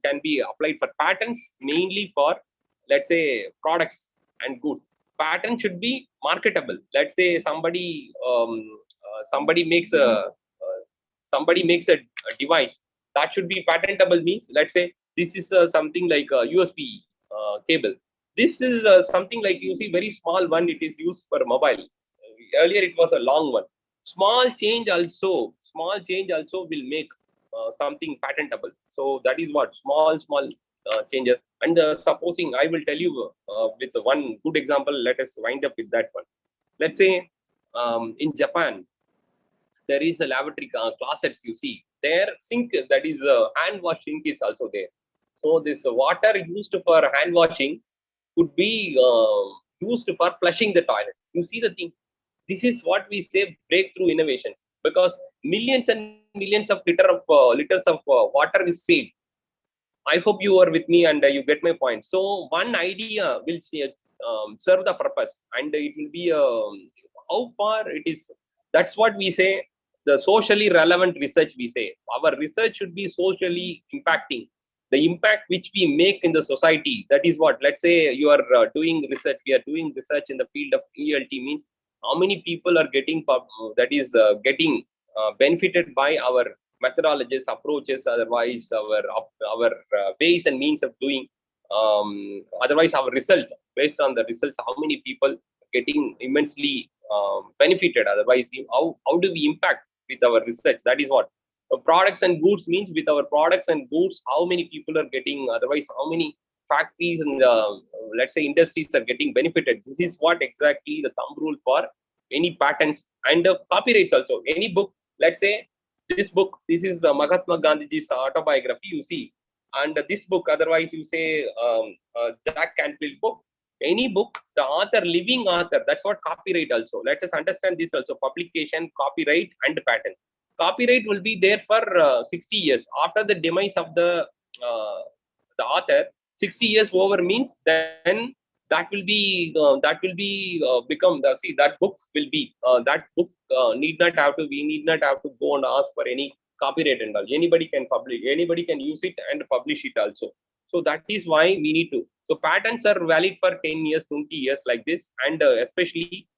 can be applied for patents, mainly for, let's say, products and goods. Patent should be marketable. Let's say somebody makes a device that should be patentable. Means, let's say this is something like a USB cable. This is something like, you see, very small one. It is used for mobile. Earlier it was a long one. Small change also will make something patentable. So that is what small changes. And supposing I will tell you with one good example, let us wind up with that one. Let's say in Japan, there is a lavatory closets. You see, their sink, that is hand wash sink, is also there. So this water used for hand washing could be used for flushing the toilet. You see the thing. This is what we say breakthrough innovations, because millions and millions of liters of water is saved. I hope you are with me and you get my point. So one idea will serve the purpose, and it will be how far it is. That's what we say, the socially relevant research. We say our research should be socially impacting. The impact which we make in the society, that is what. Let's say you are doing research. We are doing research in the field of ELT, means how many people are getting benefited by our methodologies, approaches, otherwise our ways and means of doing, otherwise our result, based on the results, how many people getting immensely benefited, otherwise how do we impact with our research. That is what. Products and goods means, with our products and goods, how many people are getting, otherwise how many factories and let's say industries are getting benefited. This is what exactly the thumb rule for any patents and copyrights also. Any book, let's say this book, this is Mahatma Gandhiji's autobiography, you see, and this book, otherwise you say Jack Canfield book, any book, the author, living author, that's what copyright also. Let us understand this also: publication, copyright, and patent. Copyright will be there for 60 years. After the demise of the author, 60 years over means then that will be become the, see, that book will be we need not have to go and ask for any copyright and all. Anybody can publish, anybody can use it and publish it also. So that is why we need to. So patents are valid for 10 years, 20 years like this, and especially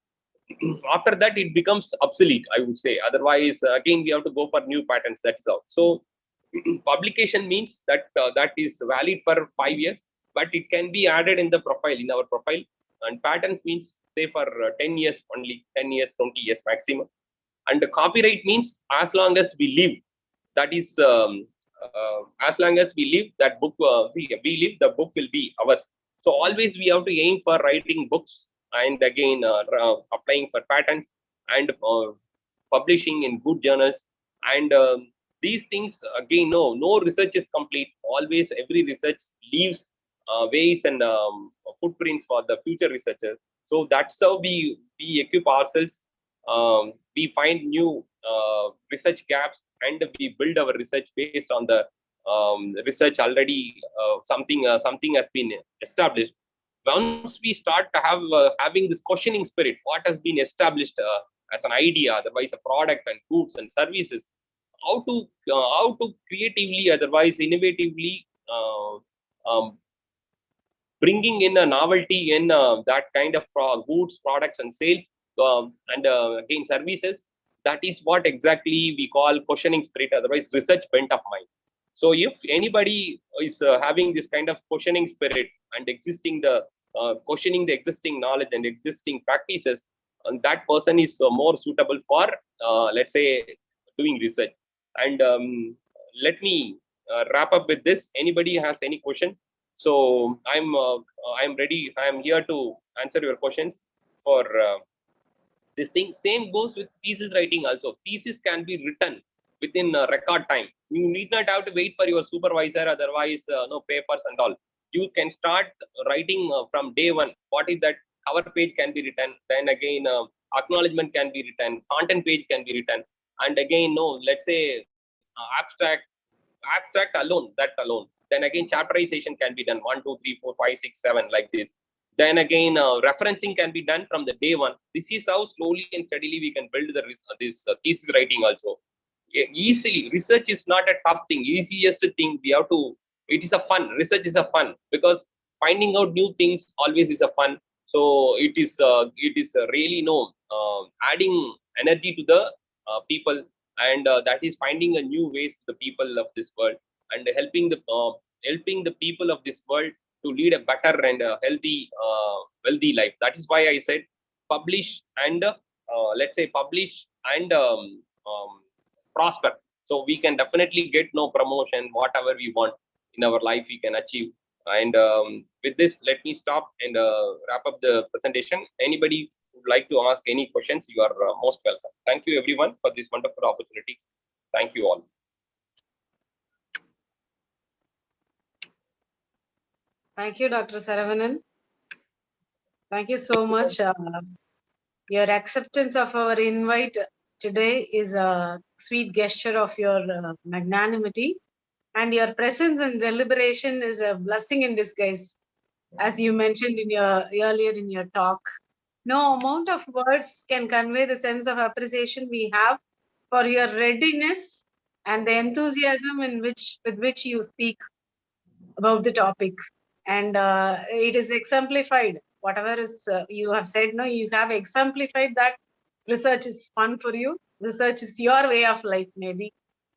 after that it becomes obsolete, I would say. Otherwise, again, we have to go for new patents. That's all. So publication means that that is valid for 5 years, but it can be added in the profile, in our profile. And patents means say for 10 years only, 10 years, 20 years maximum. And the copyright means as long as we live. That is as long as we live, that book we live, the book will be ours. So always we have to aim for writing books, and again applying for patents, and publishing in good journals. And these things, again, no research is complete. Always every research leaves ways and footprints for the future researchers. So that's how we equip ourselves. we find new research gaps, and we build our research based on the research already. Something has been established. Once we start to have having this questioning spirit, what has been established as an idea, otherwise a product and goods and services, how to creatively, otherwise innovatively bringing in a novelty in that kind of goods, products and sales, and again services. That is what exactly we call questioning spirit, otherwise research bent of mind. So if anybody is having this kind of questioning spirit and questioning the existing knowledge and existing practices, and that person is more suitable for let's say doing research. And let me wrap up with this. Anybody has any question? So I'm ready. I'm here to answer your questions for this thing. Same goes with thesis writing also. Thesis can be written within record time. You need not have to wait for your supervisor, otherwise no papers and all. You can start writing from day one. What is that? Cover page can be written, then again acknowledgement can be written, content page can be written, and again let's say abstract alone, that alone. Then again chapterization can be done, 1 2 3 4 5 6 7 like this. Then again referencing can be done from the day one. This is how slowly and steadily we can build this thesis writing also. Easily. Research is not a tough thing. Easiest thing we have to. It is a fun. Research is a fun, because finding out new things always is a fun. So it is really adding energy to the people, and that is finding a new ways to the people of this world, and helping the people of this world to lead a better and healthy, wealthy life. That is why I said publish and let's say publish and prosper. So we can definitely get promotion, whatever we want in our life we can achieve. And with this, let me stop and wrap up the presentation. Anybody would like to ask any questions, you are most welcome. Thank you everyone for this wonderful opportunity. Thank you all. Thank you, Dr. Saravanan. Thank you so much. Your acceptance of our invite today is a sweet gesture of your magnanimity, and your presence and deliberation is a blessing in disguise, as you mentioned earlier in your talk. No amount of words can convey the sense of appreciation we have for your readiness and the enthusiasm with which you speak about the topic. And it is exemplified. Whatever is you have said, you have exemplified that research is fun for you. Research is your way of life, maybe.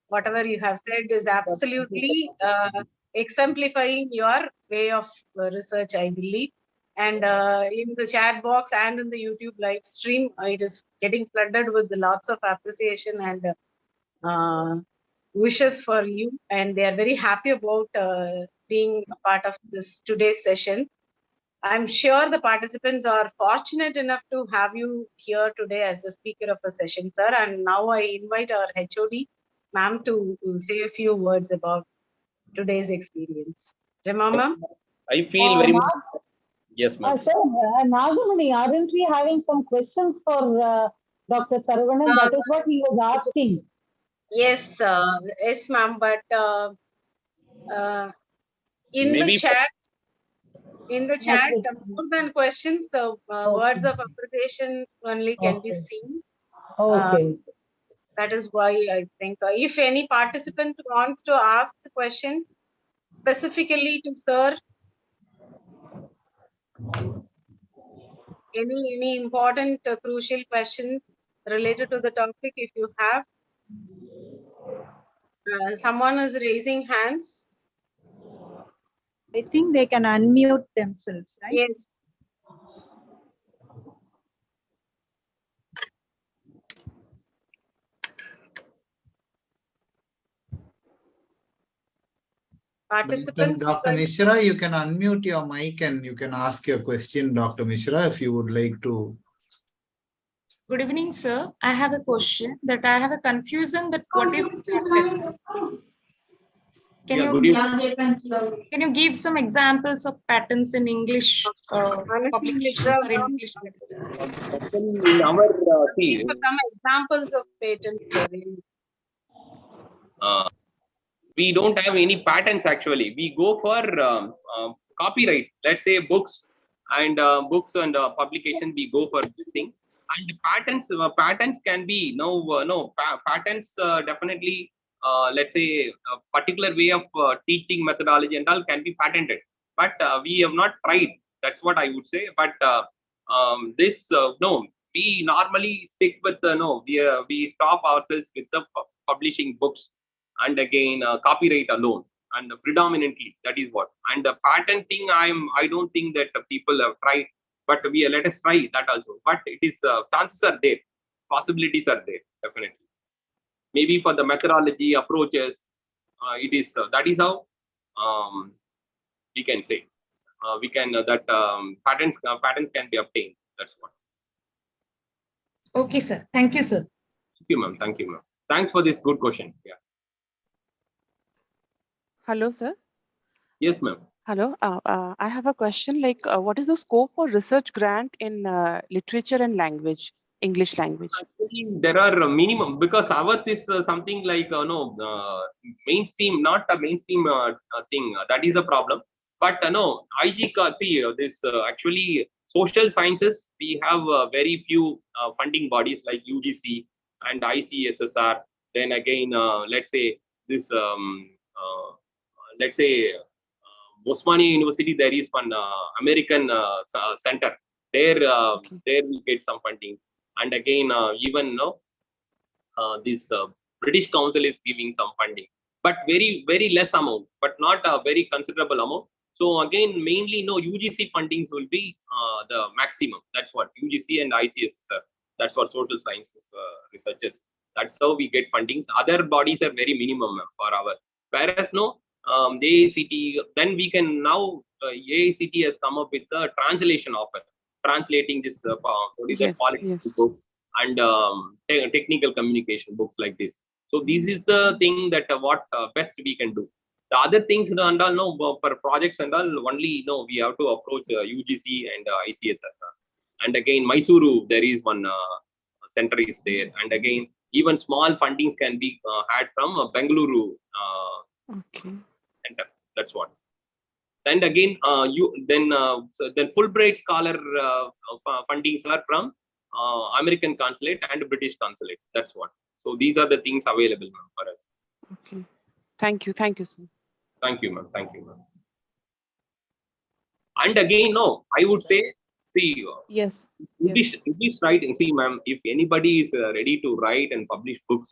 Whatever you have said is absolutely exemplifying your way of research, I believe. And in the chat box and in the YouTube live stream, it is getting flooded with lots of appreciation and wishes for you. And they are very happy about being a part of this today's session. I'm sure the participants are fortunate enough to have you here today as the speaker of the session, sir. And now I invite our HOD, ma'am, to say a few words about today's experience. Rama, ma'am? I feel very much. Yes, ma'am. Sir, Nagamani, aren't we having some questions for Dr. Saravanan? That is what he was asking. Yes, yes, ma'am. But in Maybe the chat, more than questions, words of appreciation only can be seen. Okay. That is why I think if any participant wants to ask the question specifically to sir, any important crucial question related to the topic, if you have, someone is raising hands. I think they can unmute themselves, right? Yes. Participants. Dr. Mishra, you can unmute your mic and you can ask your question, Dr. Mishra, if you would like to. Good evening, sir. I have a question that I have a confusion that what is Can Yeah, you good evening. can you give some examples of patents in English publications or English? In our Give see, some examples of patents. we don't have any patents actually. We go for copyrights. Let's say books and publication. We go for this thing. And patents can be patents definitely. Let's say a particular way of teaching methodology and all can be patented, but we have not tried. That's what I would say. But no, we normally stick with no. We stop ourselves with the publishing books and again copyright alone, and predominantly that is what. And patenting, I don't think that people have tried, but we let us try that also. But it is chances are there, possibilities are there definitely. Maybe for the methodology approaches, it is that is how we can say we can that patents can be obtained. That's what. Okay, sir. Thank you, sir. Thank you, ma'am. Thank you, ma'am. Thanks for this good question. Yeah. Hello, sir. Yes, ma'am. Hello. I have a question. Like, what is the scope for research grant in literature and language, English language? Actually, there are a minimum, because ours is something like mainstream, not a mainstream thing. That is the problem. But no, IG see this actually social sciences. We have very few funding bodies like UGC and ICSSR. Then again, let's say this. Let's say Osmania University, there is one American center. There, there we get some funding. And again, even this British Council is giving some funding, but very less amount, but not a very considerable amount. So again, mainly UGC fundings will be the maximum. That's what UGC and ICSSR. That's what social sciences researchers. That's how we get fundings. Other bodies are very minimum for our. Whereas the AICT, then we can now AICT has come up with the translation offer, translating this politics book and technical communication books like this. So this is the thing that what best we can do. The other things and all, for projects and all, only we have to approach UGC and ICSR. And again, Mysuru, there is one center is there. And again, even small fundings can be had from Bengaluru center. That's what. And again, then Fulbright scholar fundings are from American consulate and British consulate. That's what. So these are the things available for us. Okay. Thank you. Thank you, sir. Thank you, ma'am. Thank you, ma'am. And again, I would say, see, yes, English writing. See, ma'am, if anybody is ready to write and publish books,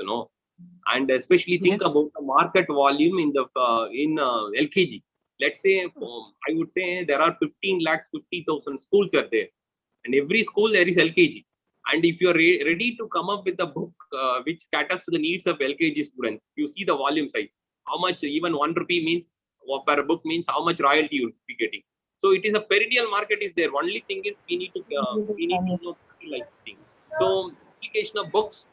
and especially think about the market volume in the LKG. Let's say, I would say there are 15,50,000 schools are there, and every school there is LKG. And if you are ready to come up with a book which caters to the needs of LKG students, you see the volume size. How much even 1 rupee means per book means how much royalty you will be getting. So it is a perennial market is there. Only thing is we need to know licensing. So application of books,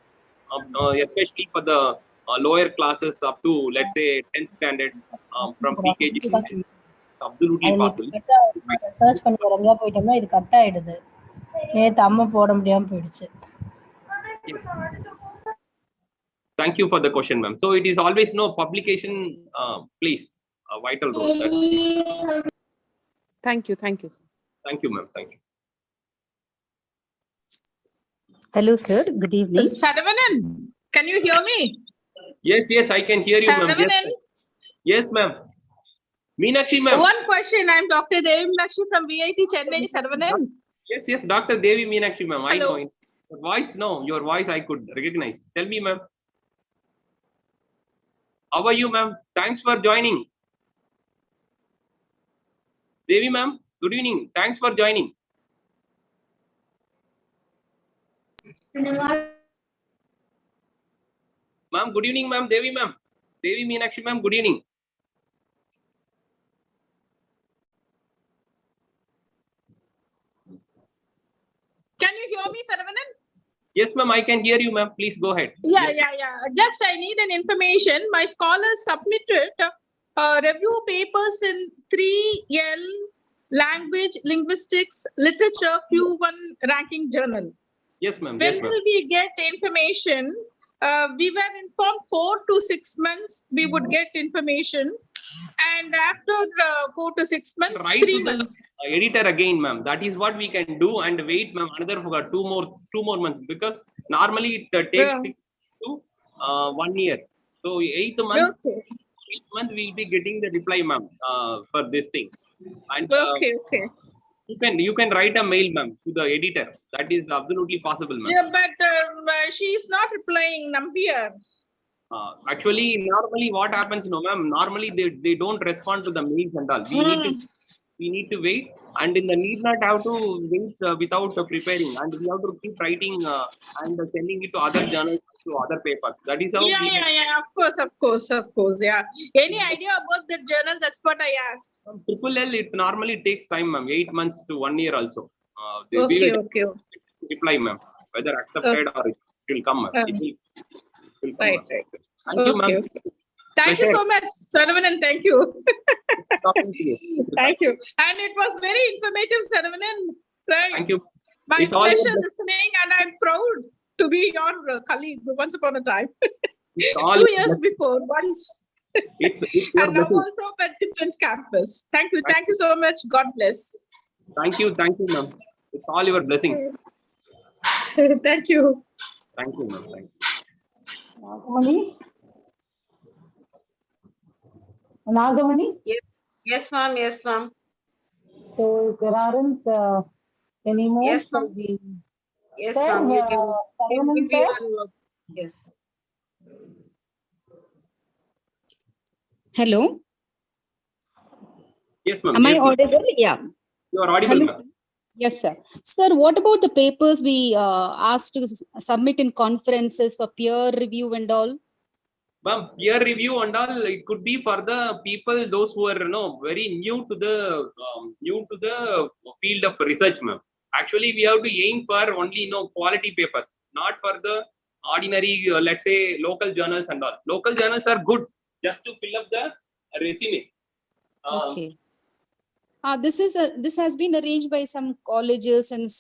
especially for the lower classes up to let's say 10th standard from PKG, absolutely possible. Search பண்ணி வரங்க போய்ட்டோம்னா இது cut ஆயிடுது. நேத்து அம்மா போட முடியாம போயிடுச்சு. Thank you for the question, ma'am. So it is always publication plays a vital role. Thank you, sir. Thank you, ma'am. Thank you. Hello, sir. Good evening. Saravanan, can you hear me? Yes, I can hear you, ma'am. Yes, ma'am. Meenakshi, ma'am. One question. I'm Dr. Devi Meenakshi from VIT Chennai, Saravanan. Yes, Dr. Devi Meenakshi, ma'am. I know. Your voice I could recognize. Tell me, ma'am. How are you, ma'am? Thanks for joining. Devi, ma'am. Good evening. Thanks for joining. Ma'am, good evening, ma'am. Devi, ma'am. Devi Meenakshi, ma'am. Good evening. Can you hear me, Saravanan? Yes, ma'am. I can hear you, ma'am. Please go ahead. Yeah. Just I need an information. My scholars submitted review papers in 3L, language, linguistics, literature, Q1 ranking journal. Yes, ma'am. When Yes, ma'am. will we get information? We were informed 4 to 6 months we would get information, and after 4 to 6 months, Write 3 to the months. editor again, ma'am. That is what we can do, and wait, ma'am, another for two more months, because normally it takes 6 to 1 year. So 8th month, Okay. each month we'll be getting the reply, ma'am, for this thing. And Okay. you can write a mail, ma'am, to the editor. That is absolutely possible, ma'am. Yeah, but she is not replying, Nambiar. Actually, normally what happens, no, ma'am, normally they don't respond to the mails and all. We need to wait, and in the need not have to wait without preparing, and we have to keep writing and sending it to other journals, to other papers. That is how Yeah. Of course. Yeah. Any idea about the journal? That's what I asked. Triple L, it normally takes time, ma'am, 8 months to 1 year also. Okay. Reply, ma'am, whether accepted or it will come, ma'am. It will come, Right. Thank you, ma'am. Thank you so much, Saravanan. Thank you. Talking to you. Thank you. And it was very informative, Saravanan. Right. Thank you. My It's all pleasure your- listening, and I'm proud to be your colleague once upon a time. It's all 2 your years blessing. before, once. It's your And now blessing. also at different campus. Thank you so much. God bless. Thank you, ma'am. It's all your blessings. Thank you. Thank you, ma'am. Thank you. Nagamani? Yes, ma'am. So if there aren't any more, Yes, ma'am. Yes, sir, ma'am. You can Saravanan give sir? your yes. Hello, Yes, ma'am. am I Yes, ma'am. audible? Yeah. You are audible, Hello. ma'am. Yes, sir. Sir, what about the papers we asked to submit in conferences for peer review and all? Ma'am, peer review and all, it could be for the people, those who are very new to the field of research, ma'am. Actually, we have to aim for only quality papers, not for the ordinary, let's say, local journals and all. Local journals are good just to fill up the resume. Okay. This has been arranged by some colleges and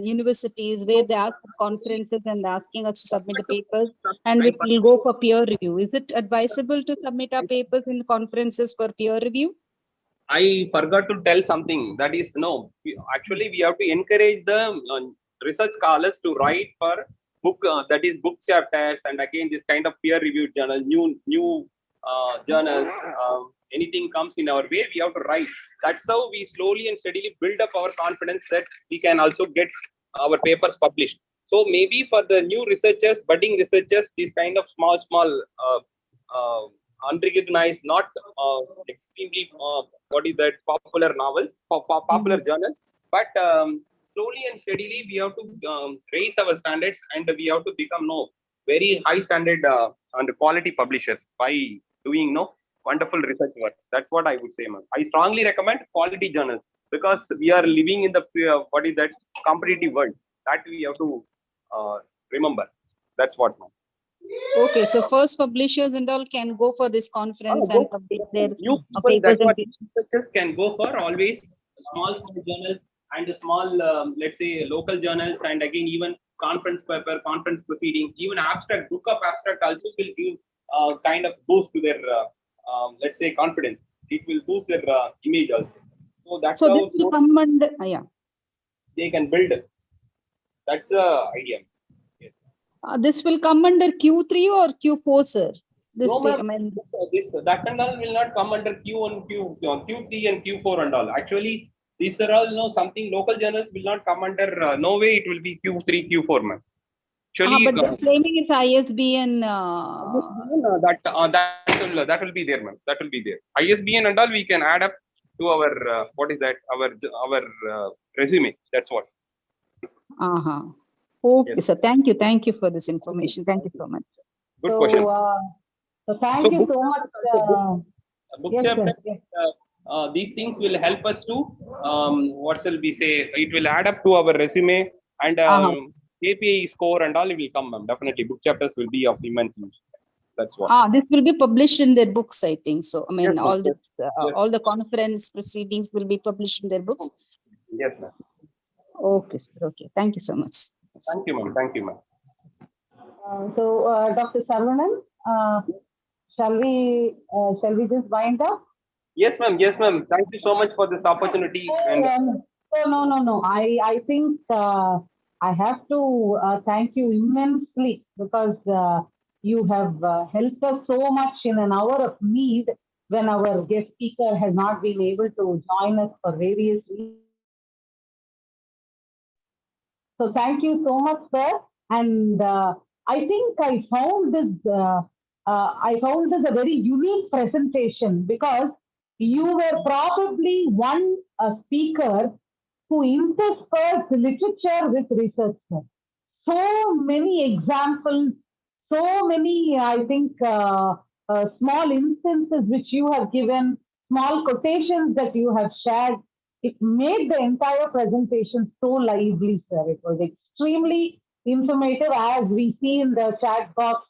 universities where they ask for conferences and asking us to submit the papers, and we will go for peer review. Is it advisable to submit our papers in conferences for peer review? I forgot to tell something. That is, actually, we have to encourage the research scholars to write for book chapters, and again this kind of peer reviewed journal, new journals. Anything comes in our way, we have to write. That's how we slowly and steadily build up our confidence that we can also get our papers published. So maybe for the new researchers, budding researchers, these kind of small unrecognized, not extremely popular novels, popular journals, but slowly and steadily we have to raise our standards, and we have to become very high standard and quality publishers by doing wonderful research work. That's what I would say, ma'am. I strongly recommend quality journals, because we are living in the competitive world. That we have to remember. That's what, ma'am. Okay, so first publishers and all can go for this conference and publish their That's what researchers can go for. Always small journals and small, let's say, local journals, and again even conference paper, conference proceeding, even abstract, book of abstract also will give kind of boost to their let's say confidence. It will boost their image also. So that's how this will come under, they can build. That's the idea. This will come under Q3 or Q4, sir? That and all will not come under Q1, Q3 and Q4 and all. Actually, these are all something local journals will not come under. No way it will be Q3, Q4, ma'am. Actually, but they're claiming it's ISBN. That will be there, ma'am. That will be there. ISBN and all we can add up to our our resume. That's what. Okay, yes. Sir. Thank you for this information. Thank you so much. Good question. So thank you so much. Book chapter. These things will help us to what shall we say? It will add up to our resume, and KPI score and all will come, ma'am. Definitely, book chapters will be of immense use. That's what. This will be published in their books, I think. So, I mean, Yes, all ma'am. this, Yes. all the conference proceedings will be published in their books. Yes, ma'am. Okay, sir. Okay. Thank you so much. Thank you, ma'am. Thank you, ma'am. Dr. Saravanan, shall we just wind up? Yes, ma'am. Yes, ma'am. Thank you so much for this opportunity. And No. I think I have to thank you immensely because you have helped us so much in an hour of need when our guest speaker has not been able to join us for various reasons. So thank you so much, sir. And I think I found this a very unique presentation because you were probably one speaker who interspersed literature with research. So many examples, so many, I think, small instances which you have given, small quotations that you have shared. It made the entire presentation so lively, sir. It was extremely informative, as we see in the chat box.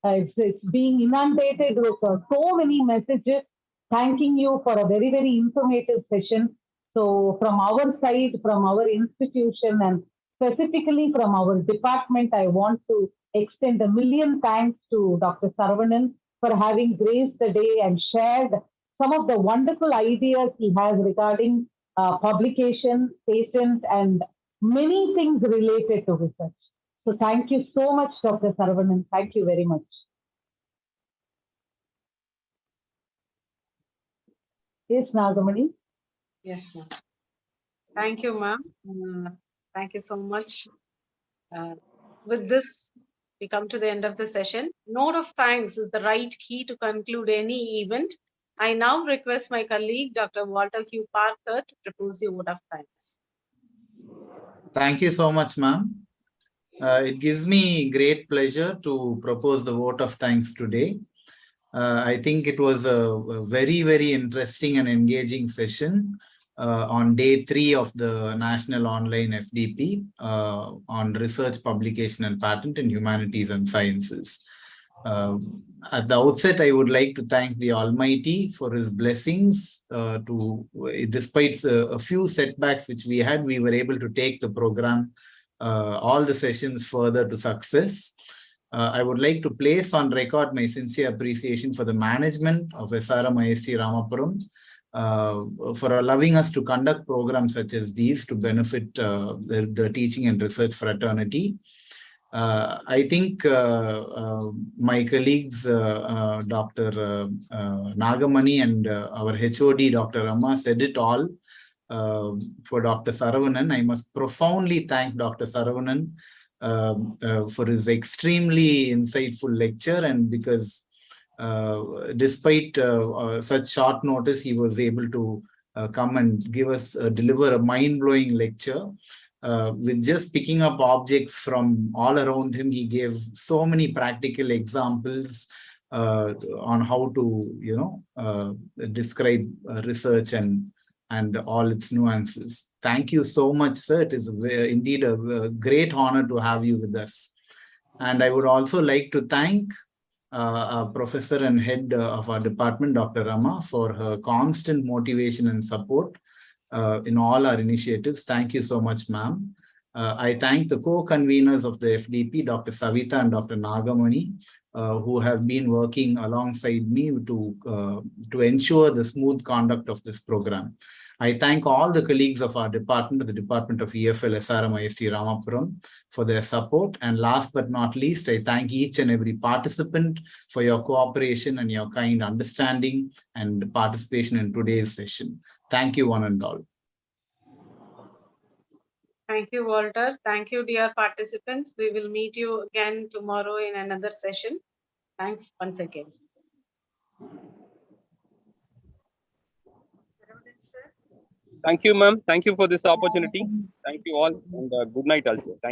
It's being inundated with so many messages thanking you for a very, very informative session. So from our side, from our institution, and specifically from our department, I want to extend a million thanks to Dr. Saravanan for having graced the day and shared some of the wonderful ideas he has regarding publication, patent, and many things related to research. So thank you so much, Dr. Saravanan. Thank you very much. Yes, Nagamani. Yes, ma'am. Thank you, ma'am. Thank you so much. With this, we come to the end of the session. Note of thanks is the right key to conclude any event. I now request my colleague, Dr. Walter Hugh Parker, to propose the vote of thanks. Thank you so much, ma'am. It gives me great pleasure to propose the vote of thanks today. I think it was a very, very interesting and engaging session on day 3 of the National Online FDP on research, publication, and patent in humanities and sciences. At the outset, I would like to thank the Almighty for His blessings. Despite a few setbacks which we had, we were able to take the program, all the sessions further to success. I would like to place on record my sincere appreciation for the management of SRMIST Ramapuram for allowing us to conduct programs such as these to benefit the teaching and research fraternity. I think my colleagues, Dr. Nagamani and our HOD, Dr. Rama, said it all. For Dr. Saravanan, I must profoundly thank Dr. Saravanan for his extremely insightful lecture, and because despite such short notice, he was able to come and deliver a mind-blowing lecture. With just picking up objects from all around him, he gave so many practical examples on how to, describe research and all its nuances. Thank you so much, sir. It is indeed a great honor to have you with us. And I would also like to thank our professor and head of our department, Dr. Rama, for her constant motivation and support in all our initiatives. Thank you so much, ma'am. I thank the co-conveners of the FDP, Dr. Savita and Dr. Nagamani, who have been working alongside me to ensure the smooth conduct of this program. I thank all the colleagues of our department, the Department of EFL SRMIST Ramapuram, for their support. And last but not least, I thank each and every participant for your cooperation and your kind understanding and participation in today's session. Thank you, one and all. Thank you, Walter. Thank you, dear participants. We will meet you again tomorrow in another session. Thanks once again. thank you, ma'am. Thank you for this opportunity. Thank you all, and good night also. Thank you.